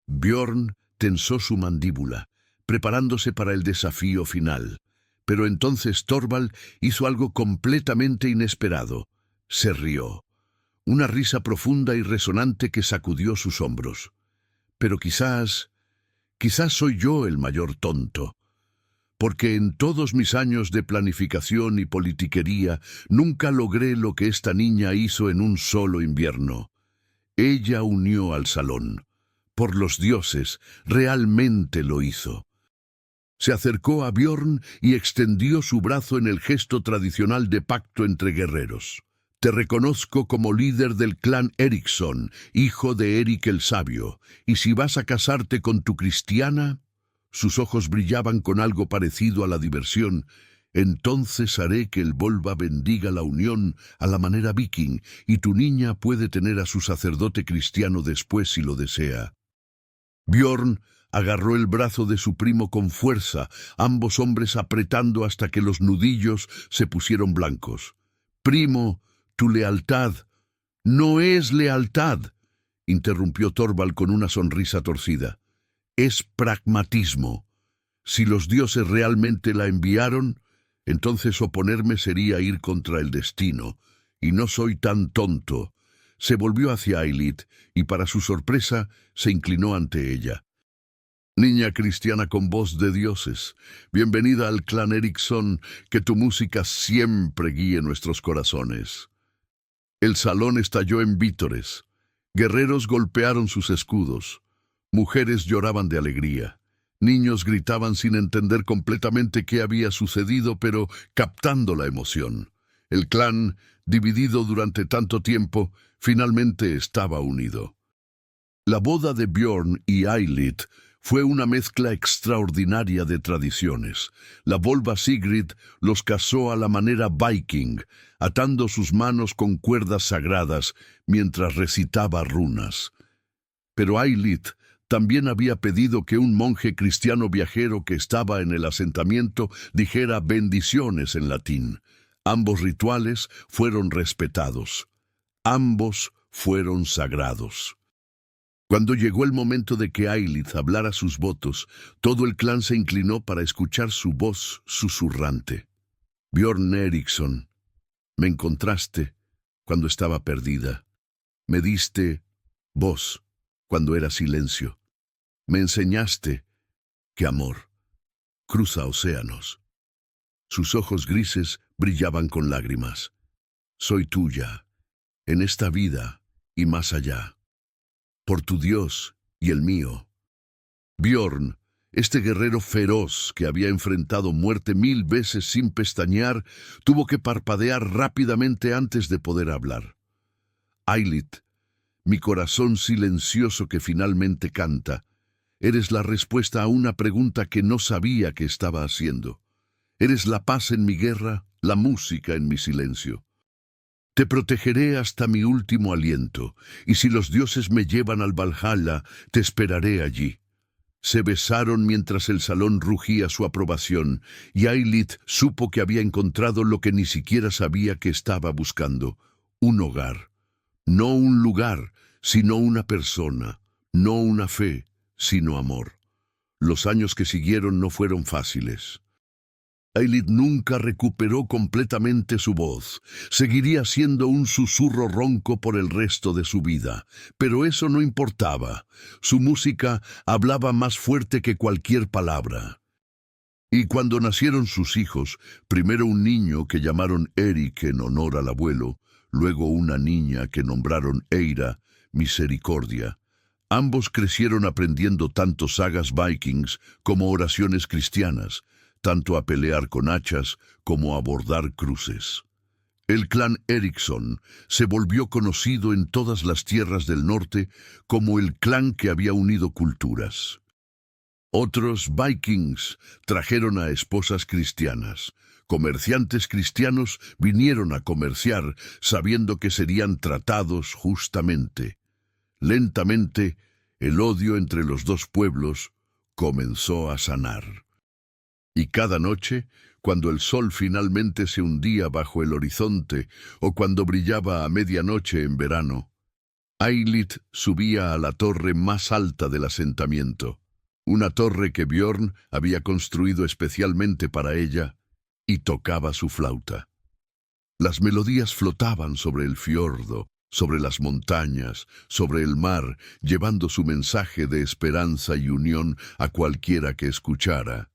Björn tensó su mandíbula, preparándose para el desafío final. Pero entonces Thorvald hizo algo completamente inesperado. Se rió. Una risa profunda y resonante que sacudió sus hombros. «Pero quizás soy yo el mayor tonto, porque en todos mis años de planificación y politiquería nunca logré lo que esta niña hizo en un solo invierno. Ella unió al salón. Por los dioses, realmente lo hizo». Se acercó a Björn y extendió su brazo en el gesto tradicional de pacto entre guerreros. «Te reconozco como líder del clan Eriksson, hijo de Erik el Sabio, y si vas a casarte con tu cristiana», sus ojos brillaban con algo parecido a la diversión, «entonces haré que el Volva bendiga la unión a la manera viking, y tu niña puede tener a su sacerdote cristiano después si lo desea». Björn agarró el brazo de su primo con fuerza, ambos hombres apretando hasta que los nudillos se pusieron blancos. «Primo, tu lealtad no es lealtad», interrumpió Thorvald con una sonrisa torcida. «Es pragmatismo. Si los dioses realmente la enviaron, entonces oponerme sería ir contra el destino, y no soy tan tonto». Se volvió hacia Ailith y, para su sorpresa, se inclinó ante ella. «Niña cristiana con voz de dioses, bienvenida al clan Eriksson, que tu música siempre guíe nuestros corazones». El salón estalló en vítores. Guerreros golpearon sus escudos. Mujeres lloraban de alegría. Niños gritaban sin entender completamente qué había sucedido, pero captando la emoción. El clan, dividido durante tanto tiempo, finalmente estaba unido. La boda de Björn y Ailith fue una mezcla extraordinaria de tradiciones. La Volva Sigrid los casó a la manera viking, atando sus manos con cuerdas sagradas mientras recitaba runas. Pero Ailith también había pedido que un monje cristiano viajero que estaba en el asentamiento dijera bendiciones en latín. Ambos rituales fueron respetados. Ambos fueron sagrados. Cuando llegó el momento de que Ailith hablara sus votos, todo el clan se inclinó para escuchar su voz susurrante. «Björn Eriksson, me encontraste cuando estaba perdida. Me diste voz cuando era silencio. Me enseñaste que amor cruza océanos. Sus ojos grises brillaban con lágrimas. Soy tuya, en esta vida y más allá, por tu Dios y el mío. Björn, este guerrero feroz que había enfrentado muerte 1000 veces sin pestañear, tuvo que parpadear rápidamente antes de poder hablar. Eilith, mi corazón silencioso que finalmente canta, eres la respuesta a una pregunta que no sabía que estaba haciendo. Eres la paz en mi guerra, la música en mi silencio. Te protegeré hasta mi último aliento, y si los dioses me llevan al Valhalla, te esperaré allí. Se besaron mientras el salón rugía su aprobación, y Eilith supo que había encontrado lo que ni siquiera sabía que estaba buscando: un hogar. No un lugar, sino una persona. No una fe, sino amor. Los años que siguieron no fueron fáciles. Eilith nunca recuperó completamente su voz. Seguiría siendo un susurro ronco por el resto de su vida, pero eso no importaba. Su música hablaba más fuerte que cualquier palabra. Y cuando nacieron sus hijos, primero un niño que llamaron Eric en honor al abuelo, luego una niña que nombraron Eira, misericordia, ambos crecieron aprendiendo tanto sagas vikings como oraciones cristianas, tanto a pelear con hachas como a bordar cruces. El clan Eriksson se volvió conocido en todas las tierras del norte como el clan que había unido culturas. Otros vikings trajeron a esposas cristianas. Comerciantes cristianos vinieron a comerciar sabiendo que serían tratados justamente. Lentamente, el odio entre los dos pueblos comenzó a sanar. Y cada noche, cuando el sol finalmente se hundía bajo el horizonte o cuando brillaba a medianoche en verano, Eilith subía a la torre más alta del asentamiento, una torre que Björn había construido especialmente para ella, y tocaba su flauta. Las melodías flotaban sobre el fiordo, sobre las montañas, sobre el mar, llevando su mensaje de esperanza y unión a cualquiera que escuchara.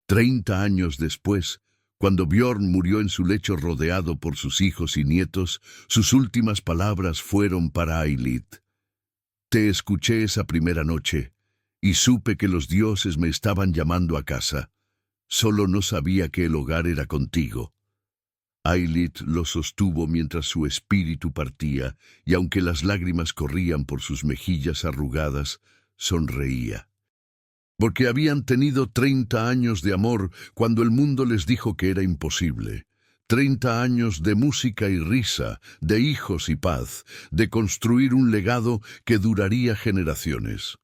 30 años después, cuando Björn murió en su lecho rodeado por sus hijos y nietos, sus últimas palabras fueron para Eilith. Te escuché esa primera noche, y supe que los dioses me estaban llamando a casa. Solo no sabía que el hogar era contigo. Eilith lo sostuvo mientras su espíritu partía, y aunque las lágrimas corrían por sus mejillas arrugadas, sonreía. Porque habían tenido 30 años de amor cuando el mundo les dijo que era imposible. 30 años de música y risa, de hijos y paz, de construir un legado que duraría generaciones.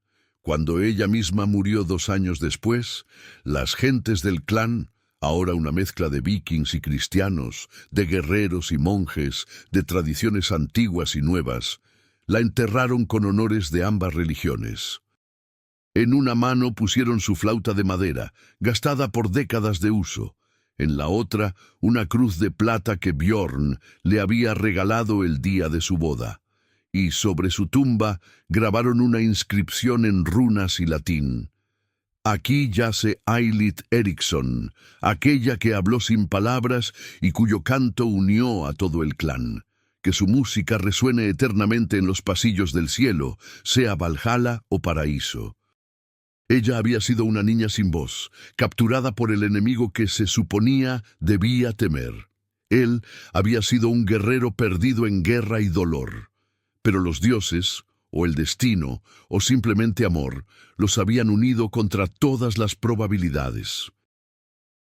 Cuando ella misma murió 2 años después, las gentes del clan, ahora una mezcla de vikings y cristianos, de guerreros y monjes, de tradiciones antiguas y nuevas, la enterraron con honores de ambas religiones. En una mano pusieron su flauta de madera, gastada por décadas de uso. En la otra, una cruz de plata que Björn le había regalado el día de su boda. Y sobre su tumba grabaron una inscripción en runas y latín. Aquí yace Eilith Eriksson, aquella que habló sin palabras y cuyo canto unió a todo el clan. Que su música resuene eternamente en los pasillos del cielo, sea Valhalla o paraíso. Ella había sido una niña sin voz, capturada por el enemigo que se suponía debía temer. Él había sido un guerrero perdido en guerra y dolor. Pero los dioses, o el destino, o simplemente amor, los habían unido contra todas las probabilidades.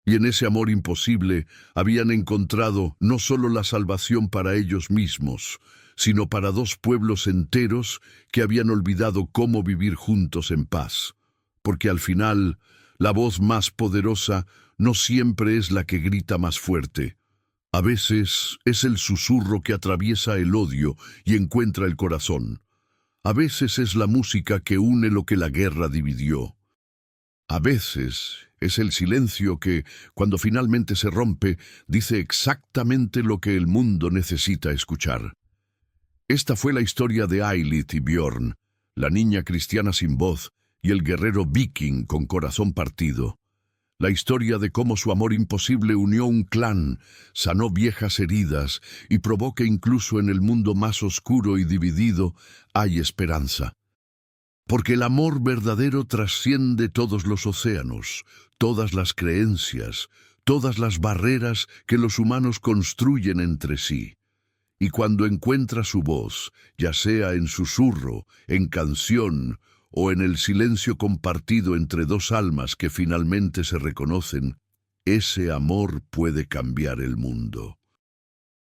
Y en ese amor imposible habían encontrado no solo la salvación para ellos mismos, sino para 2 pueblos enteros que habían olvidado cómo vivir juntos en paz. Porque al final, la voz más poderosa no siempre es la que grita más fuerte. A veces es el susurro que atraviesa el odio y encuentra el corazón. A veces es la música que une lo que la guerra dividió. A veces es el silencio que, cuando finalmente se rompe, dice exactamente lo que el mundo necesita escuchar. Esta fue la historia de Eilith y Björn, la niña cristiana sin voz y el guerrero viking con corazón partido. La historia de cómo su amor imposible unió un clan, sanó viejas heridas y probó que incluso en el mundo más oscuro y dividido hay esperanza. Porque el amor verdadero trasciende todos los océanos, todas las creencias, todas las barreras que los humanos construyen entre sí. Y cuando encuentra su voz, ya sea en susurro, en canción o en el silencio compartido entre dos almas que finalmente se reconocen, ese amor puede cambiar el mundo.